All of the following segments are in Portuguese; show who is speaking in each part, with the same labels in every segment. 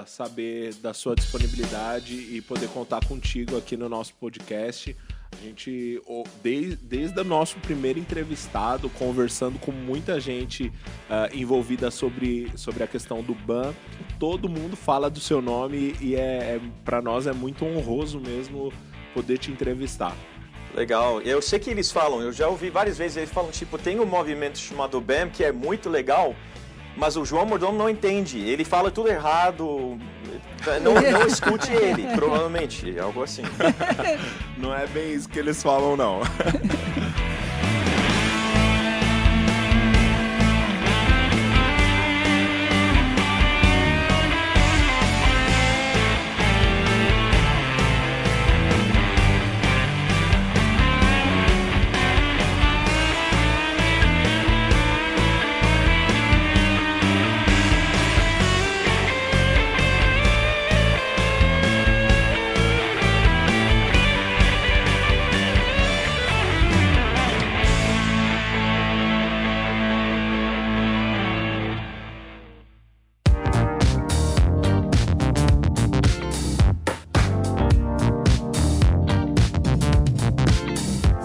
Speaker 1: saber da sua disponibilidade e poder contar contigo aqui no nosso podcast. A gente, desde o nosso primeiro entrevistado, conversando com muita gente envolvida sobre a questão do ban, todo mundo fala do seu nome e para nós é muito honroso mesmo poder te entrevistar.
Speaker 2: Legal. Eu sei que eles falam, eu já ouvi várias vezes, eles falam, tipo, tem um movimento chamado BAM que é muito legal, mas o João Mordomo não entende. Ele fala tudo errado. Não escute ele, provavelmente. Algo assim.
Speaker 1: Não é bem isso que eles falam, não.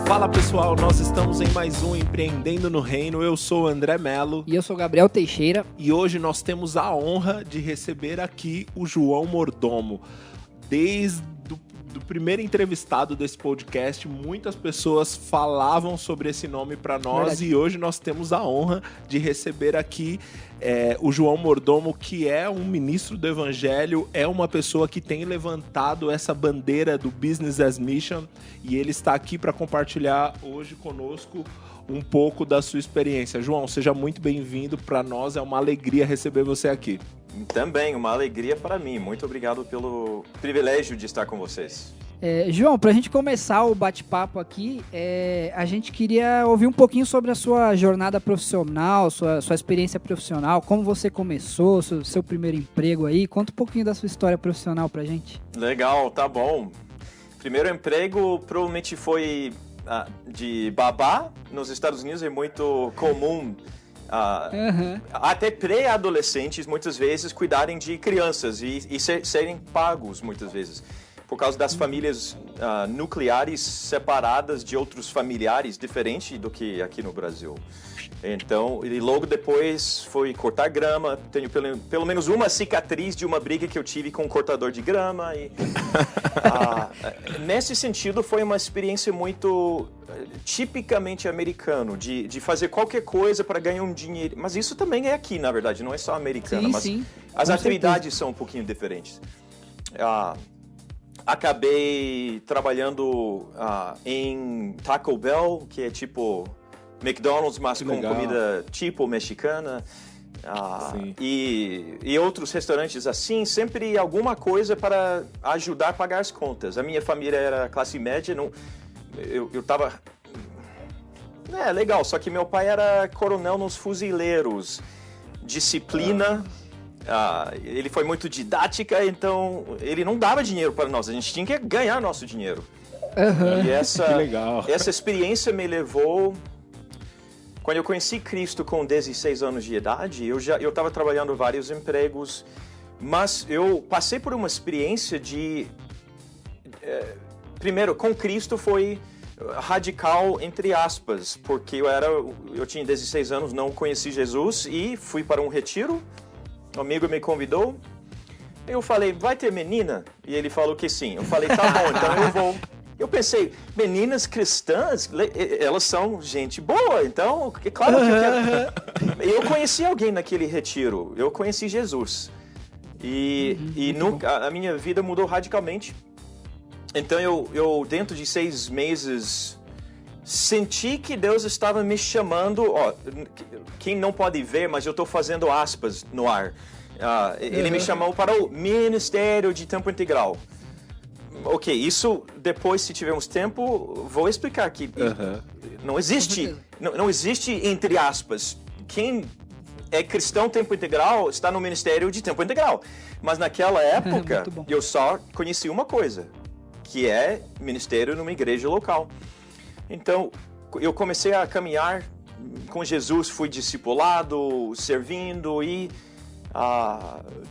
Speaker 1: Fala pessoal, nós estamos em mais um Empreendendo no Reino. Eu sou o André Melo.
Speaker 3: E eu sou o Gabriel Teixeira.
Speaker 1: E hoje nós temos a honra de receber aqui o João Mordomo. Desde o primeiro entrevistado desse podcast, muitas pessoas falavam sobre esse nome para nós. Verdade. E hoje nós temos a honra de receber aqui o João Mordomo, que é um ministro do Evangelho, é uma pessoa que tem levantado essa bandeira do Business as Mission, e ele está aqui para compartilhar hoje conosco um pouco da sua experiência. João, seja muito bem-vindo. Para nós é uma alegria receber você aqui.
Speaker 2: Também, uma alegria para mim. Muito obrigado pelo privilégio de estar com vocês.
Speaker 3: João, para a gente começar o bate-papo aqui, a gente queria ouvir um pouquinho sobre a sua jornada profissional, sua experiência profissional, como você começou, seu primeiro emprego aí. Conta um pouquinho da sua história profissional para a gente.
Speaker 2: Legal, tá bom. Primeiro emprego provavelmente foi de babá. Nos Estados Unidos é muito comum até pré-adolescentes muitas vezes cuidarem de crianças e serem pagos muitas vezes por causa das famílias nucleares separadas de outros familiares, diferente do que aqui no Brasil. Então, e logo depois foi cortar grama. Tenho pelo menos uma cicatriz de uma briga que eu tive com um cortador de grama. E, nesse sentido, foi uma experiência muito tipicamente americano, de fazer qualquer coisa para ganhar um dinheiro. Mas isso também é aqui, na verdade, não é só americana. Mas sim, as atividades são um pouquinho diferentes. Acabei trabalhando em Taco Bell, que é tipo McDonald's, mas com comida tipo mexicana. E outros restaurantes assim, sempre alguma coisa para ajudar a pagar as contas. A minha família era classe média, eu tava... legal, só que meu pai era coronel nos fuzileiros. Disciplina... ele foi muito didática, então ele não dava dinheiro para nós, a gente tinha que ganhar nosso dinheiro. E essa experiência me levou... Quando eu conheci Cristo com 16 anos de idade, eu estava trabalhando vários empregos, mas eu passei por uma experiência de... primeiro, com Cristo foi radical, entre aspas, porque eu tinha 16 anos, não conheci Jesus e fui para um retiro. Um amigo me convidou, eu falei, vai ter menina? E ele falou que sim. Eu falei, tá bom, então eu vou. Eu pensei, meninas cristãs, elas são gente boa, então, claro que eu quero. Eu conheci alguém naquele retiro, eu conheci Jesus. E a minha vida mudou radicalmente. Então eu dentro de 6 meses, senti que Deus estava me chamando, quem não pode ver, mas eu estou fazendo aspas no ar. Ele me chamou para o Ministério de Tempo Integral. Ok, isso depois, se tivermos tempo, vou explicar que não existe entre aspas. Quem é cristão tempo integral está no Ministério de Tempo Integral. Mas naquela época, eu só conheci uma coisa, que é ministério numa igreja local. Então, eu comecei a caminhar com Jesus, fui discipulado, servindo, e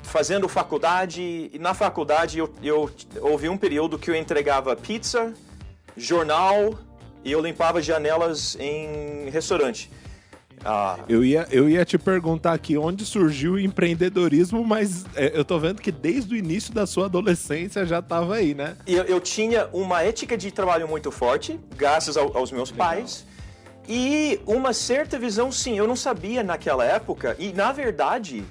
Speaker 2: fazendo faculdade. E na faculdade eu houve um período que eu entregava pizza, jornal e eu limpava janelas em restaurante.
Speaker 1: Eu ia te perguntar aqui onde surgiu o empreendedorismo, mas eu tô vendo que desde o início da sua adolescência já estava aí, né?
Speaker 2: Eu tinha uma ética de trabalho muito forte, graças aos meus pais, e uma certa visão, sim. Eu não sabia naquela época, e na verdade,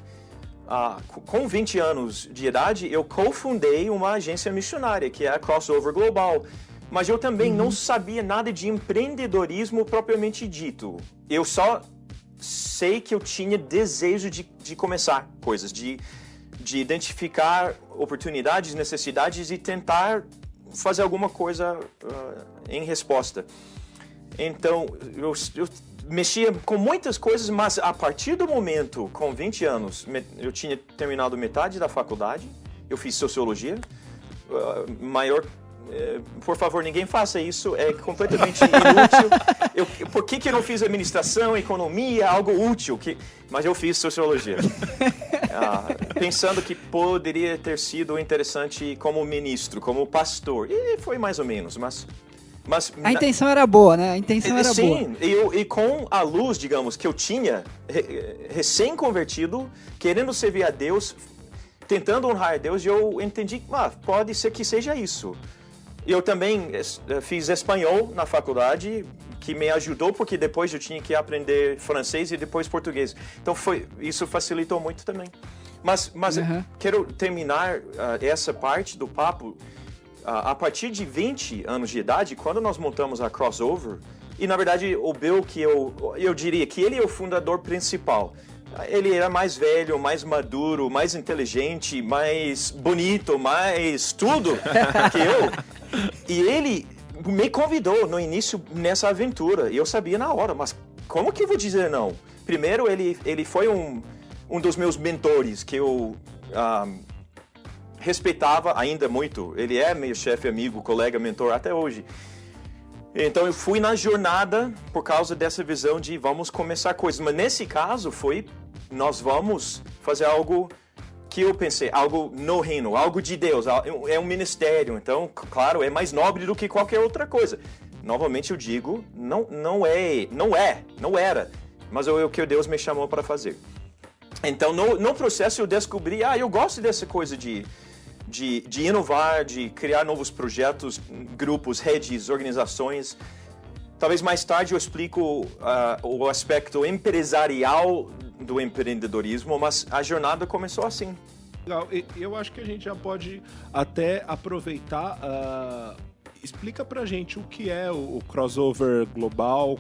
Speaker 2: com 20 anos de idade, eu cofundei uma agência missionária, que é a Crossover Global. Mas eu também não sabia nada de empreendedorismo propriamente dito. Eu só sei que eu tinha desejo de começar coisas, de identificar oportunidades, necessidades e tentar fazer alguma coisa em resposta. Então, eu mexia com muitas coisas, mas a partir do momento, com 20 anos, eu tinha terminado metade da faculdade, eu fiz sociologia, por favor, ninguém faça isso, é completamente inútil. Por que eu não fiz administração, economia, algo útil? Mas eu fiz sociologia. Pensando que poderia ter sido interessante como ministro, como pastor. E foi mais ou menos, mas
Speaker 3: a intenção era boa, né? A intenção era boa.
Speaker 2: Sim, e com a luz, digamos, que eu tinha, recém-convertido, querendo servir a Deus, tentando honrar a Deus, eu entendi, pode ser que seja isso. Eu também fiz espanhol na faculdade, que me ajudou, porque depois eu tinha que aprender francês e depois português. Então, isso facilitou muito também. Mas quero terminar essa parte do papo. A partir de 20 anos de idade, quando nós montamos a Crossover, e na verdade o Bill, que eu diria que ele é o fundador principal. Ele era mais velho, mais maduro, mais inteligente, mais bonito, mais tudo que eu. E ele me convidou no início nessa aventura. E eu sabia na hora, mas como que eu vou dizer não? Primeiro, ele foi um dos meus mentores, que eu respeitava ainda muito. Ele é meu chefe, amigo, colega, mentor até hoje. Então eu fui na jornada por causa dessa visão de vamos começar coisas. Mas nesse caso nós vamos fazer algo que eu pensei, algo no reino, algo de Deus, é um ministério. Então, claro, é mais nobre do que qualquer outra coisa. Novamente eu digo, não era, mas é o que Deus me chamou para fazer. Então, no processo eu descobri, eu gosto dessa coisa de inovar, de criar novos projetos, grupos, redes, organizações. Talvez mais tarde eu explico o aspecto empresarial do empreendedorismo, mas a jornada começou assim.
Speaker 1: Legal, eu acho que a gente já pode até aproveitar. Explica pra gente o que é o Crossover Global,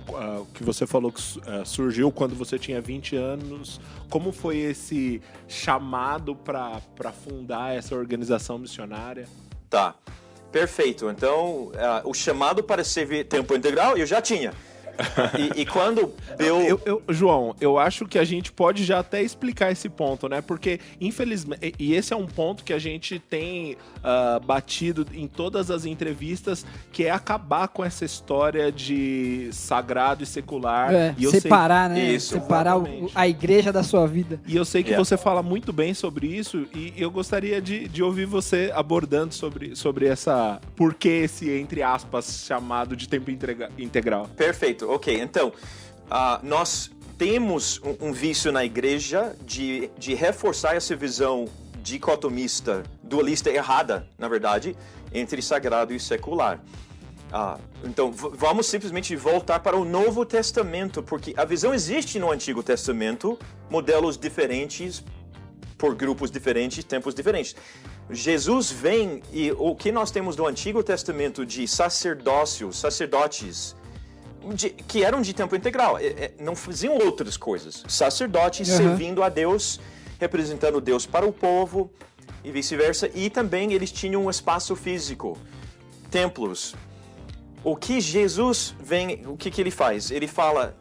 Speaker 1: que você falou que surgiu quando você tinha 20 anos. Como foi esse chamado para fundar essa organização missionária?
Speaker 2: Tá, perfeito. Então, o chamado para servir tempo integral eu já tinha. E quando
Speaker 1: João, eu acho que a gente pode já até explicar esse ponto, né? Porque, infelizmente, e esse é um ponto que a gente tem batido em todas as entrevistas, que é acabar com essa história de sagrado e secular.
Speaker 3: E separar, né?
Speaker 2: Isso,
Speaker 3: separar a igreja da sua vida.
Speaker 1: E eu sei que você fala muito bem sobre isso, e eu gostaria de ouvir você abordando sobre essa... Por que esse, entre aspas, chamado de tempo integral?
Speaker 2: Perfeito. Ok, então, nós temos um vício na igreja de reforçar essa visão dicotomista, dualista errada, na verdade, entre sagrado e secular. Então, vamos simplesmente voltar para o Novo Testamento, porque a visão existe no Antigo Testamento, modelos diferentes, por grupos diferentes, tempos diferentes. Jesus vem e o que nós temos do Antigo Testamento de sacerdotes, que eram de tempo integral, não faziam outras coisas. Sacerdotes servindo a Deus, representando Deus para o povo e vice-versa. E também eles tinham um espaço físico, templos. O que Jesus vem, o que ele faz? Ele fala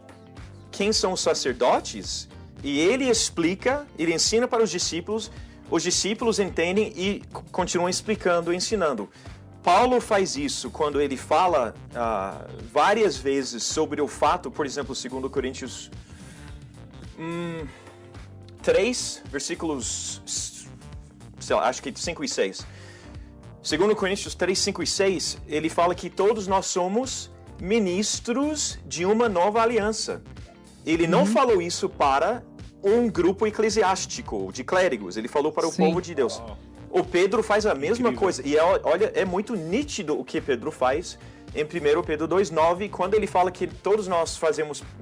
Speaker 2: quem são os sacerdotes e ele explica, ele ensina para os discípulos entendem e continuam explicando, ensinando. Paulo faz isso quando ele fala várias vezes sobre o fato, por exemplo, 2 Coríntios 3, versículos, sei lá, acho que 5 e 6. 2 Coríntios 3, 5 e 6, ele fala que todos nós somos ministros de uma nova aliança. Ele não falou isso para um grupo eclesiástico de clérigos, ele falou para o povo de Deus. O Pedro faz a mesma coisa, e olha, é muito nítido o que Pedro faz em 1 Pedro 2,9, quando ele fala que todos nós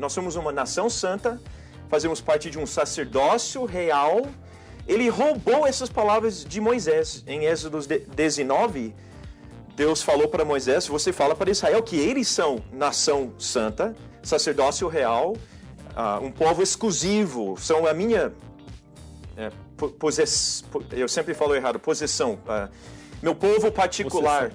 Speaker 2: somos uma nação santa, fazemos parte de um sacerdócio real. Ele roubou essas palavras de Moisés. Em Êxodo 19, Deus falou para Moisés, você fala para Israel que eles são nação santa, sacerdócio real, um povo exclusivo, são a minha eu sempre falo errado, possessão, meu povo particular.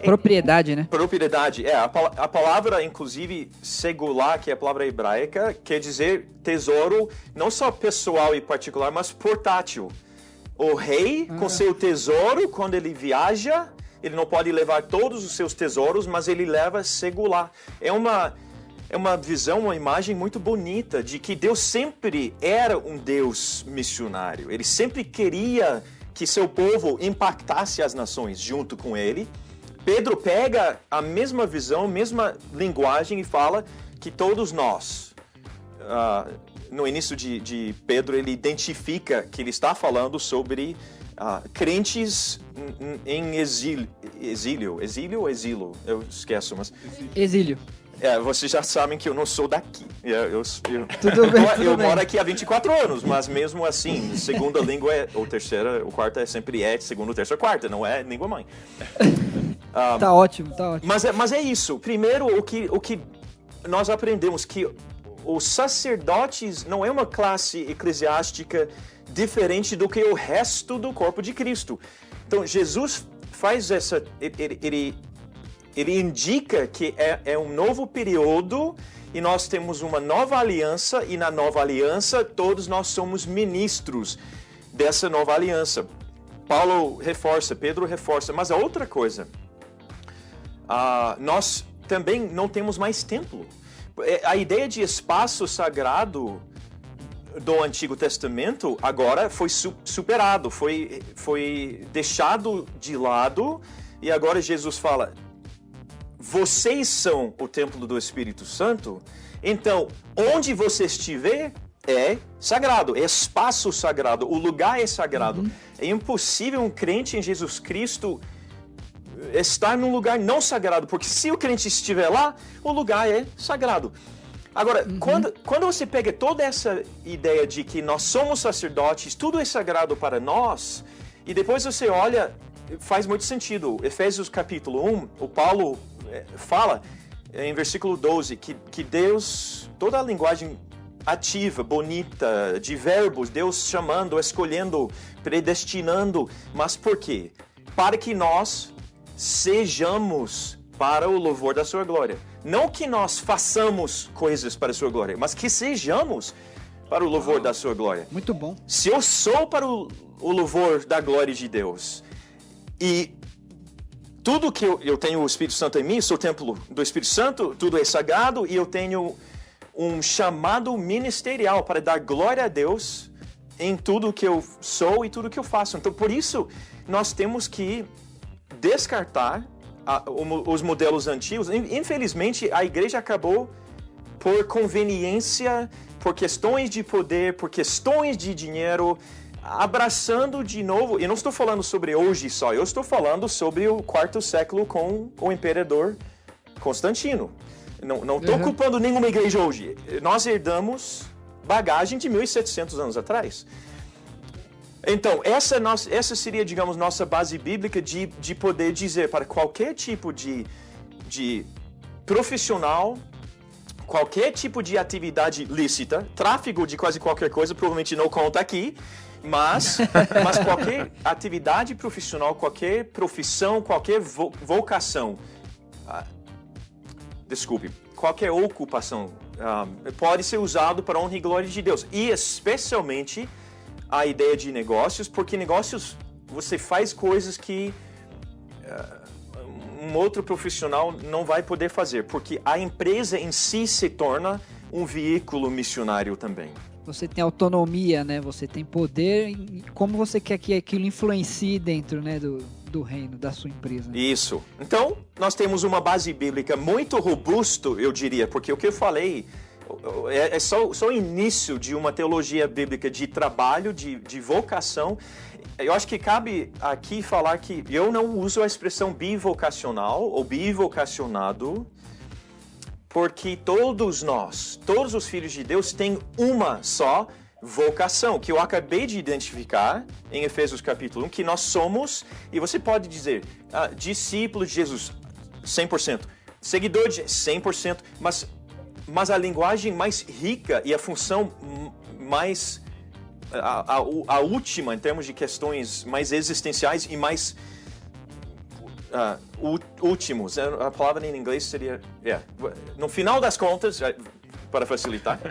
Speaker 3: Propriedade, né?
Speaker 2: Propriedade, a palavra, inclusive, segular, que é a palavra hebraica, quer dizer tesouro, não só pessoal e particular, mas portátil. O rei, com seu tesouro, quando ele viaja, ele não pode levar todos os seus tesouros, mas ele leva segular. É uma visão, uma imagem muito bonita de que Deus sempre era um Deus missionário. Ele sempre queria que seu povo impactasse as nações junto com ele. Pedro pega a mesma visão, a mesma linguagem e fala que todos nós, no início de Pedro, ele identifica que ele está falando sobre crentes em exílio, eu esqueço, mas...
Speaker 3: Exílio.
Speaker 2: Vocês já sabem que eu não sou daqui.
Speaker 3: Eu
Speaker 2: moro aqui há 24 anos, mas mesmo assim, segunda língua ou terceira, ou quarta sempre segunda, terceira, quarta, não é língua mãe.
Speaker 3: Tá ótimo.
Speaker 2: Mas é isso. Primeiro, o que nós aprendemos que os sacerdotes não é uma classe eclesiástica diferente do que o resto do corpo de Cristo. Então, Jesus faz essa... Ele indica que é um novo período e nós temos uma nova aliança, e na nova aliança todos nós somos ministros dessa nova aliança. Paulo reforça, Pedro reforça, mas a outra coisa, nós também não temos mais templo. A ideia de espaço sagrado do Antigo Testamento agora foi superado, foi deixado de lado, e agora Jesus fala... Vocês são o templo do Espírito Santo, então onde você estiver é sagrado, é espaço sagrado, o lugar é sagrado. É impossível um crente em Jesus Cristo estar num lugar não sagrado, porque se o crente estiver lá, o lugar é sagrado. Agora, quando você pega toda essa ideia de que nós somos sacerdotes, tudo é sagrado para nós, e depois você olha, faz muito sentido. Efésios capítulo 1, o Paulo fala em versículo 12 que Deus, toda a linguagem ativa, bonita, de verbos, Deus chamando, escolhendo, predestinando, mas por quê? Para que nós sejamos para o louvor da sua glória. Não que nós façamos coisas para a sua glória, mas que sejamos para o louvor da sua glória.
Speaker 3: Muito bom.
Speaker 2: Se eu sou para o louvor da glória de Deus, e tudo que eu tenho o Espírito Santo em mim, sou templo do Espírito Santo, tudo é sagrado, e eu tenho um chamado ministerial para dar glória a Deus em tudo que eu sou e tudo que eu faço. Então, por isso, nós temos que descartar os modelos antigos. Infelizmente, a igreja acabou por conveniência, por questões de poder, por questões de dinheiro, abraçando de novo, e não estou falando sobre hoje só, eu estou falando sobre o 4º século com o imperador Constantino. Não estou culpando nenhuma igreja hoje. Nós herdamos bagagem de 1.700 anos atrás. Então, essa seria, digamos, nossa base bíblica de poder dizer para qualquer tipo de profissional, qualquer tipo de atividade lícita, tráfego de quase qualquer coisa, provavelmente não conta aqui, mas qualquer atividade profissional, qualquer profissão, qualquer vocação, qualquer ocupação pode ser usado para a honra e glória de Deus. E especialmente a ideia de negócios, porque negócios você faz coisas que um outro profissional não vai poder fazer, porque a empresa em si se torna um veículo missionário também.
Speaker 3: você tem autonomia, né? Você tem poder. E como você quer que aquilo influencie dentro, né, do reino, da sua empresa.
Speaker 2: Isso. Então, nós temos uma base bíblica muito robusta, eu diria, porque o que eu falei é só o início de uma teologia bíblica de trabalho, de vocação. Eu acho que cabe aqui falar que eu não uso a expressão bivocacional ou bivocacionado, porque todos nós, todos os filhos de Deus, têm uma só vocação, que eu acabei de identificar em Efésios capítulo 1, que nós somos, e você pode dizer, discípulo de Jesus, 100%, seguidor de 100%, mas a linguagem mais rica e a função mais, a última, em termos de questões mais existenciais e mais últimos, a palavra em inglês seria, no final das contas, para facilitar,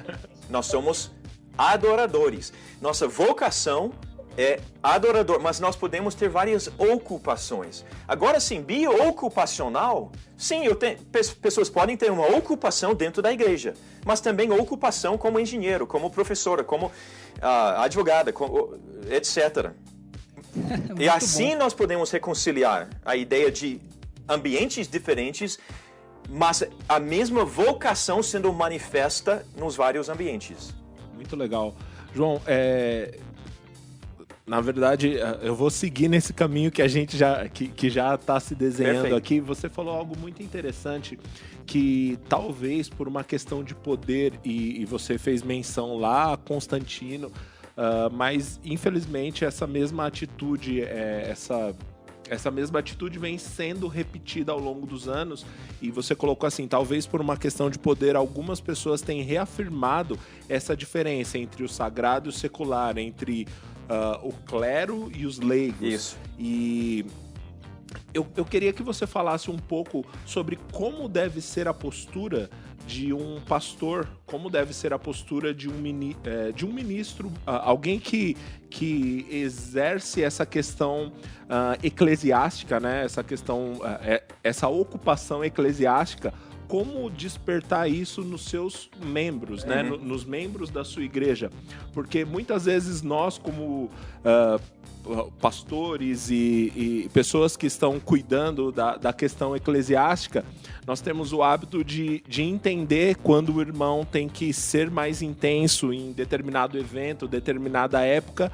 Speaker 2: nós somos adoradores. Nossa vocação é adorador, mas nós podemos ter várias ocupações. Agora sim, bio-ocupacional, sim, pessoas podem ter uma ocupação dentro da igreja, mas também ocupação como engenheiro, como professora, como advogada, etc. E assim nós podemos reconciliar a ideia de ambientes diferentes, mas a mesma vocação sendo manifesta nos vários ambientes.
Speaker 1: Muito legal. João, na verdade, eu vou seguir nesse caminho que a gente já está se desenhando. Perfeito. Aqui. Você falou algo muito interessante, que talvez por uma questão de poder, e você fez menção lá a Constantino, mas infelizmente essa mesma atitude, essa mesma atitude vem sendo repetida ao longo dos anos, e você colocou assim, talvez por uma questão de poder, algumas pessoas têm reafirmado essa diferença entre o sagrado e o secular, entre o clero e os leigos.
Speaker 2: Isso.
Speaker 1: E eu queria que você falasse um pouco sobre como deve ser a postura de um pastor, como deve ser a postura de um ministro, alguém que exerce essa questão eclesiástica, né? Essa questão, essa ocupação eclesiástica, como despertar isso nos seus membros, né? Nos membros da sua igreja, porque muitas vezes nós, como pastores e pessoas que estão cuidando da questão eclesiástica, nós temos o hábito de entender quando o irmão tem que ser mais intenso em determinado evento, determinada época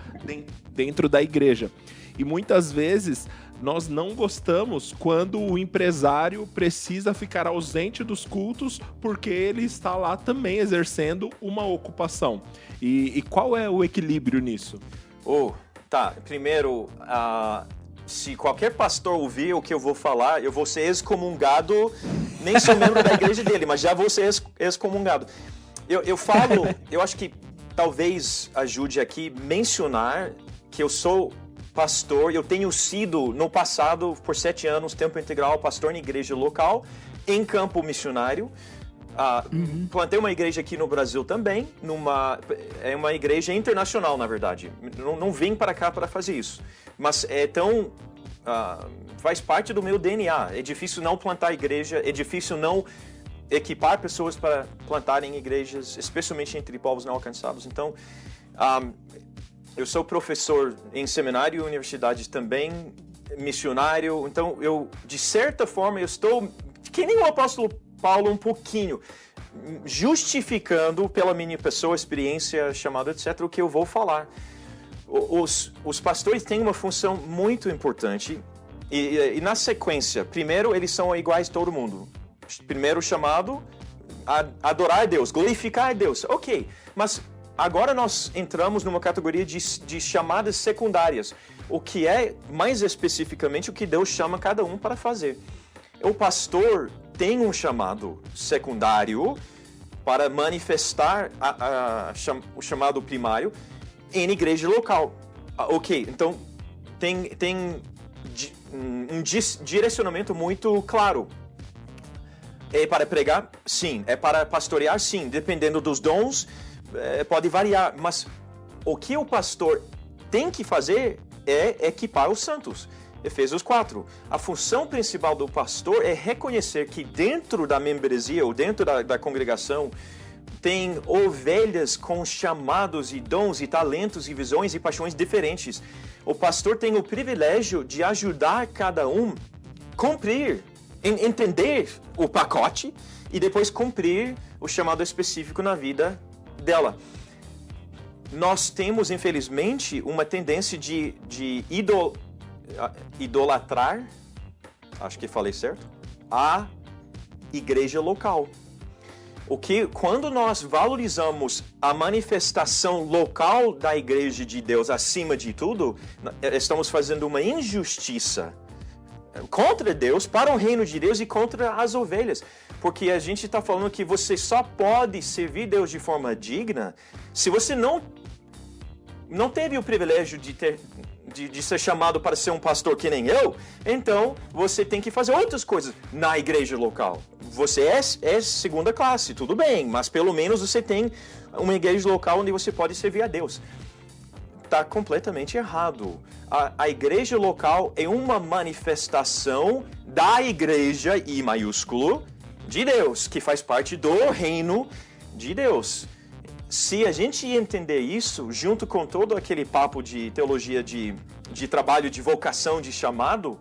Speaker 1: dentro da igreja. E muitas vezes nós não gostamos quando o empresário precisa ficar ausente dos cultos porque ele está lá também exercendo uma ocupação. E qual é o equilíbrio nisso?
Speaker 2: Tá, primeiro, se qualquer pastor ouvir o que eu vou falar, eu vou ser excomungado, nem sou membro da igreja dele, mas já vou ser excomungado. Eu acho que talvez ajude aqui mencionar que eu sou pastor, eu tenho sido, no passado, por 7 anos, tempo integral, pastor na igreja local, em campo missionário. Plantei uma igreja aqui no Brasil também, é uma igreja internacional, na verdade. Não vim para cá para fazer isso. Mas faz parte do meu DNA. É difícil não plantar igreja, é difícil não equipar pessoas para plantarem igrejas, especialmente entre povos não alcançados. Então, eu sou professor em seminário e universidade também, missionário. Então, de certa forma, eu estou, que nem o apóstolo Paulo, um pouquinho justificando pela minha pessoa, experiência, chamada, etc., o que eu vou falar. Os pastores têm uma função muito importante e na sequência, primeiro, eles são iguais a todo mundo. Primeiro chamado, adorar a Deus, glorificar a Deus. Ok, mas agora nós entramos numa categoria de chamadas secundárias, o que é, mais especificamente, o que Deus chama cada um para fazer. O pastor tem um chamado secundário para manifestar o chamado primário em igreja local. Ok, então tem um direcionamento muito claro. É para pregar? Sim. É para pastorear? Sim. Dependendo dos dons, pode variar. Mas o que o pastor tem que fazer é equipar os santos. Efésios 4. A função principal do pastor é reconhecer que dentro da membresia ou dentro da congregação tem ovelhas com chamados e dons e talentos e visões e paixões diferentes. O pastor tem o privilégio de ajudar cada um cumprir, entender o pacote e depois cumprir o chamado específico na vida dela. Nós temos, infelizmente, uma tendência de idolatrar, acho que falei certo, a igreja local. Quando nós valorizamos a manifestação local da igreja de Deus acima de tudo, estamos fazendo uma injustiça contra Deus, para o reino de Deus e contra as ovelhas. Porque a gente está falando que você só pode servir Deus de forma digna se você não teve o privilégio de ser chamado para ser um pastor que nem eu. Então, você tem que fazer outras coisas na igreja local. Você é segunda classe, tudo bem, mas pelo menos você tem uma igreja local onde você pode servir a Deus. Está completamente errado. A igreja local é uma manifestação da igreja, I maiúsculo, de Deus, que faz parte do reino de Deus. Se a gente entender isso, junto com todo aquele papo de teologia de trabalho, de vocação, de chamado,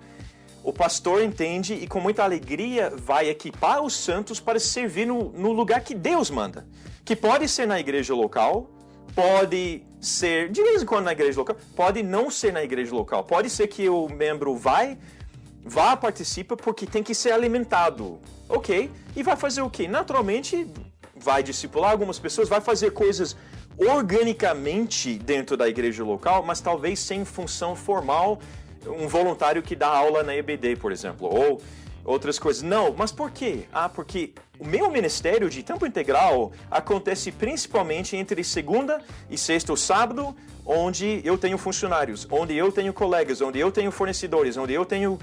Speaker 2: o pastor entende e com muita alegria vai equipar os santos para servir no lugar que Deus manda. Que pode ser na igreja local, pode ser de vez em quando na igreja local, pode não ser na igreja local. Pode ser que o membro vá participar porque tem que ser alimentado. Ok? E vai fazer o quê? Naturalmente, vai discipular algumas pessoas, vai fazer coisas organicamente dentro da igreja local, mas talvez sem função formal, um voluntário que dá aula na EBD, por exemplo, ou outras coisas. Não, mas por quê? Porque o meu ministério de tempo integral acontece principalmente entre segunda e sexta ou sábado, onde eu tenho funcionários, onde eu tenho colegas, onde eu tenho fornecedores, onde eu tenho,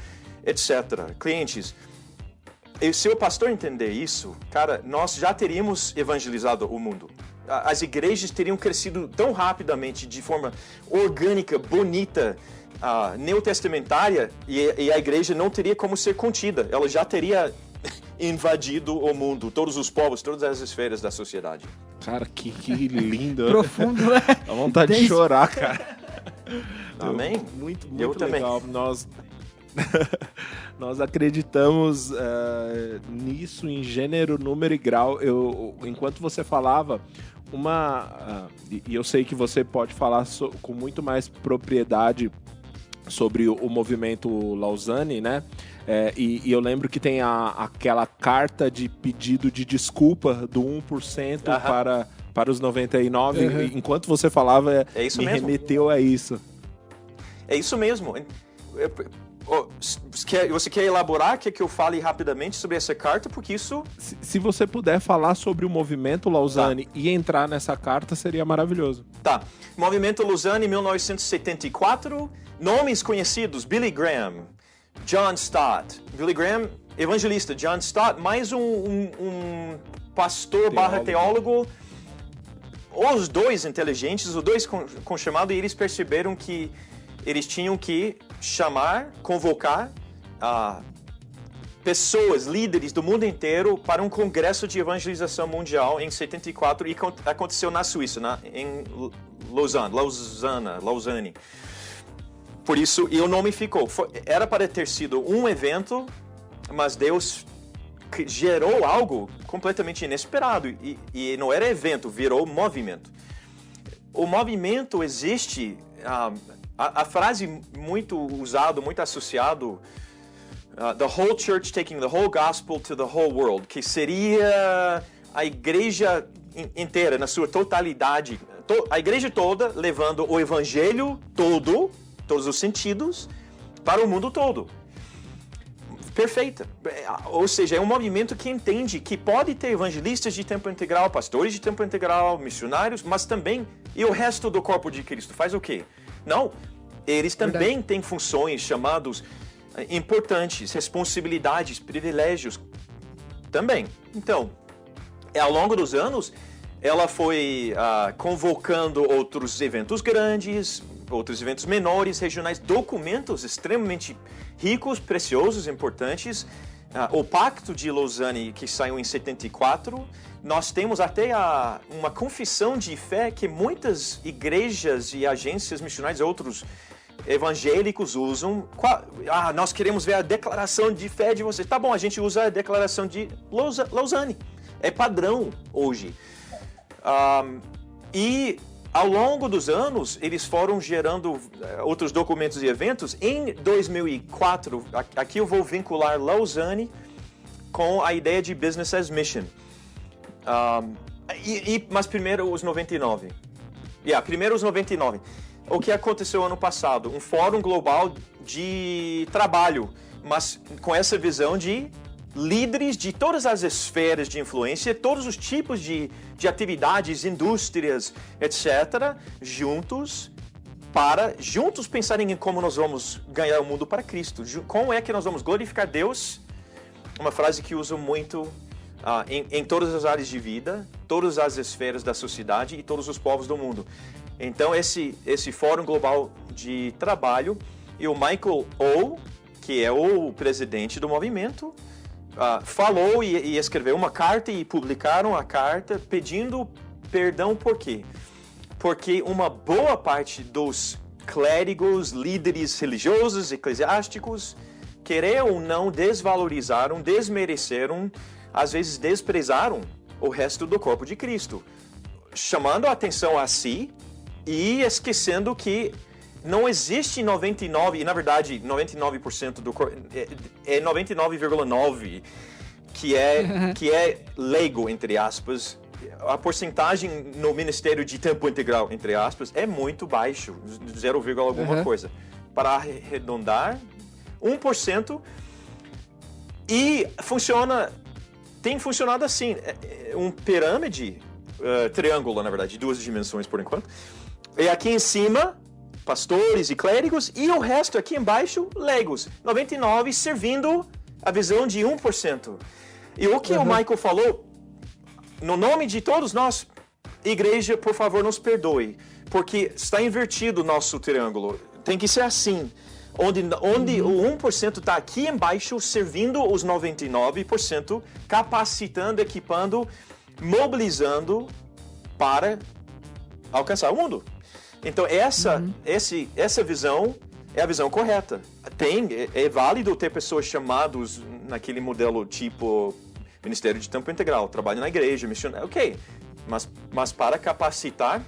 Speaker 2: etc., clientes. E se o pastor entender isso, cara, nós já teríamos evangelizado o mundo. As igrejas teriam crescido tão rapidamente, de forma orgânica, bonita, neotestamentária, e a igreja não teria como ser contida. Ela já teria invadido o mundo, todos os povos, todas as esferas da sociedade.
Speaker 1: Cara, que lindo.
Speaker 3: Profundo, né?
Speaker 1: Dá vontade de chorar, cara.
Speaker 2: Amém?
Speaker 1: Muito
Speaker 2: Eu
Speaker 1: legal.
Speaker 2: também.
Speaker 1: Nós acreditamos nisso em gênero, número e grau. Enquanto você falava, e eu sei que você pode falar com muito mais propriedade sobre o movimento Lausanne, né? E eu lembro que tem aquela carta de pedido de desculpa do 1% para os 99%.
Speaker 3: Uhum.
Speaker 1: Enquanto você falava,
Speaker 2: É isso
Speaker 1: me
Speaker 2: mesmo.
Speaker 1: remeteu a isso.
Speaker 2: É isso mesmo. Você quer elaborar? Quer que eu fale rapidamente sobre essa carta? Porque isso...
Speaker 1: Se você puder falar sobre o movimento Lausanne e entrar nessa carta, seria maravilhoso.
Speaker 2: Tá. Movimento Lausanne, 1974. Nomes conhecidos: Billy Graham, John Stott. Billy Graham, evangelista. John Stott, mais um pastor / teólogo. Os dois inteligentes, os dois com chamado, e eles perceberam que eles tinham que convocar pessoas, líderes do mundo inteiro para um congresso de evangelização mundial em 74 e aconteceu na Suíça, em Lausanne. Por isso, e o nome ficou. Era para ter sido um evento, mas Deus gerou algo completamente inesperado e não era evento, virou movimento. O movimento existe... A frase muito usada, muito associado, the whole church taking the whole gospel to the whole world, que seria a igreja inteira, na sua totalidade, a igreja toda levando o evangelho todo, todos os sentidos, para o mundo todo. Perfeita. Ou seja, é um movimento que entende que pode ter evangelistas de tempo integral, pastores de tempo integral, missionários, mas também, e o resto do corpo de Cristo faz o quê? Não, eles também têm funções, chamados importantes, responsabilidades, privilégios também. Então, ao longo dos anos, ela foi convocando outros eventos grandes, outros eventos menores, regionais, documentos extremamente ricos, preciosos, importantes, o Pacto de Lausanne, que saiu em 74, nós temos até uma confissão de fé que muitas igrejas e agências missionárias, outros evangélicos usam. Nós queremos ver a declaração de fé de vocês. Tá bom, a gente usa a declaração de Lausanne. É padrão hoje. E ao longo dos anos, eles foram gerando outros documentos e eventos. Em 2004, aqui eu vou vincular Lausanne com a ideia de Business as Mission. Mas primeiro os 99. Primeiro os 99. O que aconteceu ano passado? Um fórum global de trabalho, mas com essa visão de líderes de todas as esferas de influência, todos os tipos de atividades, indústrias, etc., juntos pensarem em como nós vamos ganhar o mundo para Cristo. Como é que nós vamos glorificar Deus? Uma frase que uso muito em todas as áreas de vida, todas as esferas da sociedade e todos os povos do mundo. Então, esse Fórum Global de Trabalho, e o Michael O, que é o presidente do movimento, falou e escreveu uma carta e publicaram a carta pedindo perdão. Por quê? Porque uma boa parte dos clérigos, líderes religiosos, eclesiásticos, querer ou não, desvalorizaram, desmereceram, às vezes desprezaram o resto do corpo de Cristo, chamando a atenção a si e esquecendo que não existe 99%, e na verdade 99% do corpo, é 99,9% que é leigo, entre aspas. A porcentagem no ministério de tempo integral, entre aspas, é muito baixo, 0, alguma coisa. Para arredondar, 1%, e tem funcionado assim, um pirâmide, triângulo, na verdade, de 2 dimensões por enquanto, e aqui em cima, pastores e clérigos, e o resto aqui embaixo, leigos, 99% servindo a visão de 1%. E o que o Michael falou, no nome de todos nós, igreja, por favor, nos perdoe, porque está invertido o nosso triângulo, tem que ser assim, onde o 1% está aqui embaixo, servindo os 99%, capacitando, equipando, mobilizando para alcançar o mundo. Então, essa visão é a visão correta. É válido ter pessoas chamadas naquele modelo tipo Ministério de Tempo Integral, trabalho na igreja, missionário, ok. Mas para capacitar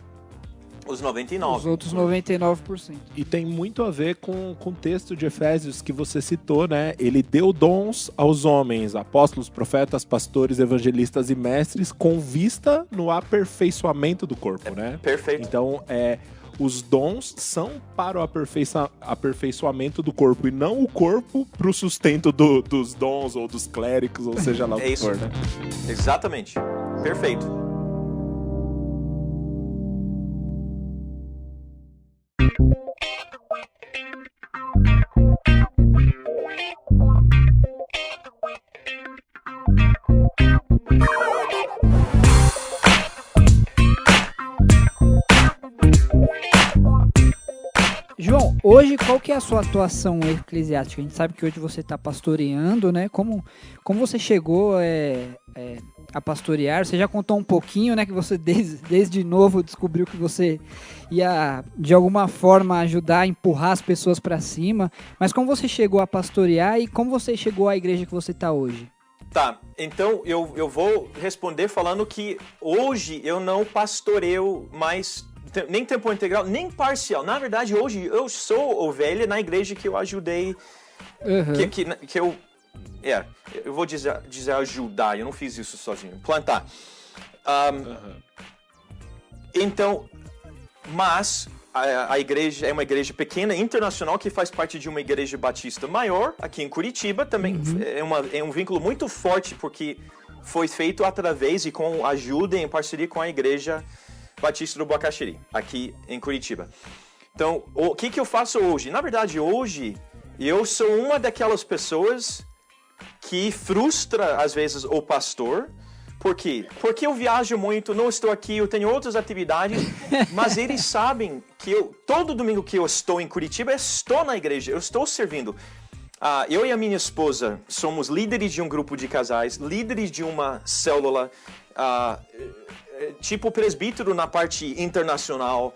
Speaker 2: os 99%.
Speaker 3: Os outros 99%.
Speaker 1: E tem muito a ver com o texto de Efésios que você citou, né? Ele deu dons aos homens, apóstolos, profetas, pastores, evangelistas e mestres, com vista no aperfeiçoamento do corpo, né?
Speaker 2: Perfeito.
Speaker 1: Então, os dons são para o aperfeiçoamento do corpo e não o corpo para o sustento dos dons ou dos clérigos, ou seja lá o que for, né?
Speaker 2: Exatamente. Perfeito.
Speaker 3: João, hoje qual que é a sua atuação eclesiástica? A gente sabe que hoje você está pastoreando, né? Como você chegou a pastorear? Você já contou um pouquinho, né? Que você desde novo descobriu que você ia, de alguma forma, ajudar a empurrar as pessoas para cima. Mas como você chegou a pastorear e como você chegou à igreja que você está hoje?
Speaker 2: Tá, então eu vou responder falando que hoje eu não pastoreio mais nem tempo integral, nem parcial. Na verdade, hoje eu sou ovelha na igreja que eu ajudei, que eu vou dizer ajudar, eu não fiz isso sozinho, plantar. Então, mas a igreja é uma igreja pequena, internacional, que faz parte de uma igreja batista maior, aqui em Curitiba, também é um vínculo muito forte, porque foi feito através e com ajuda em parceria com a igreja Batista do Bacaxiri, aqui em Curitiba. Então, o que eu faço hoje? Na verdade, hoje, eu sou uma daquelas pessoas que frustra, às vezes, o pastor. Por quê? Porque eu viajo muito, não estou aqui, eu tenho outras atividades, mas eles sabem que todo domingo que eu estou em Curitiba, eu estou na igreja, eu estou servindo. Eu e a minha esposa somos líderes de um grupo de casais, líderes de uma célula, tipo presbítero na parte internacional.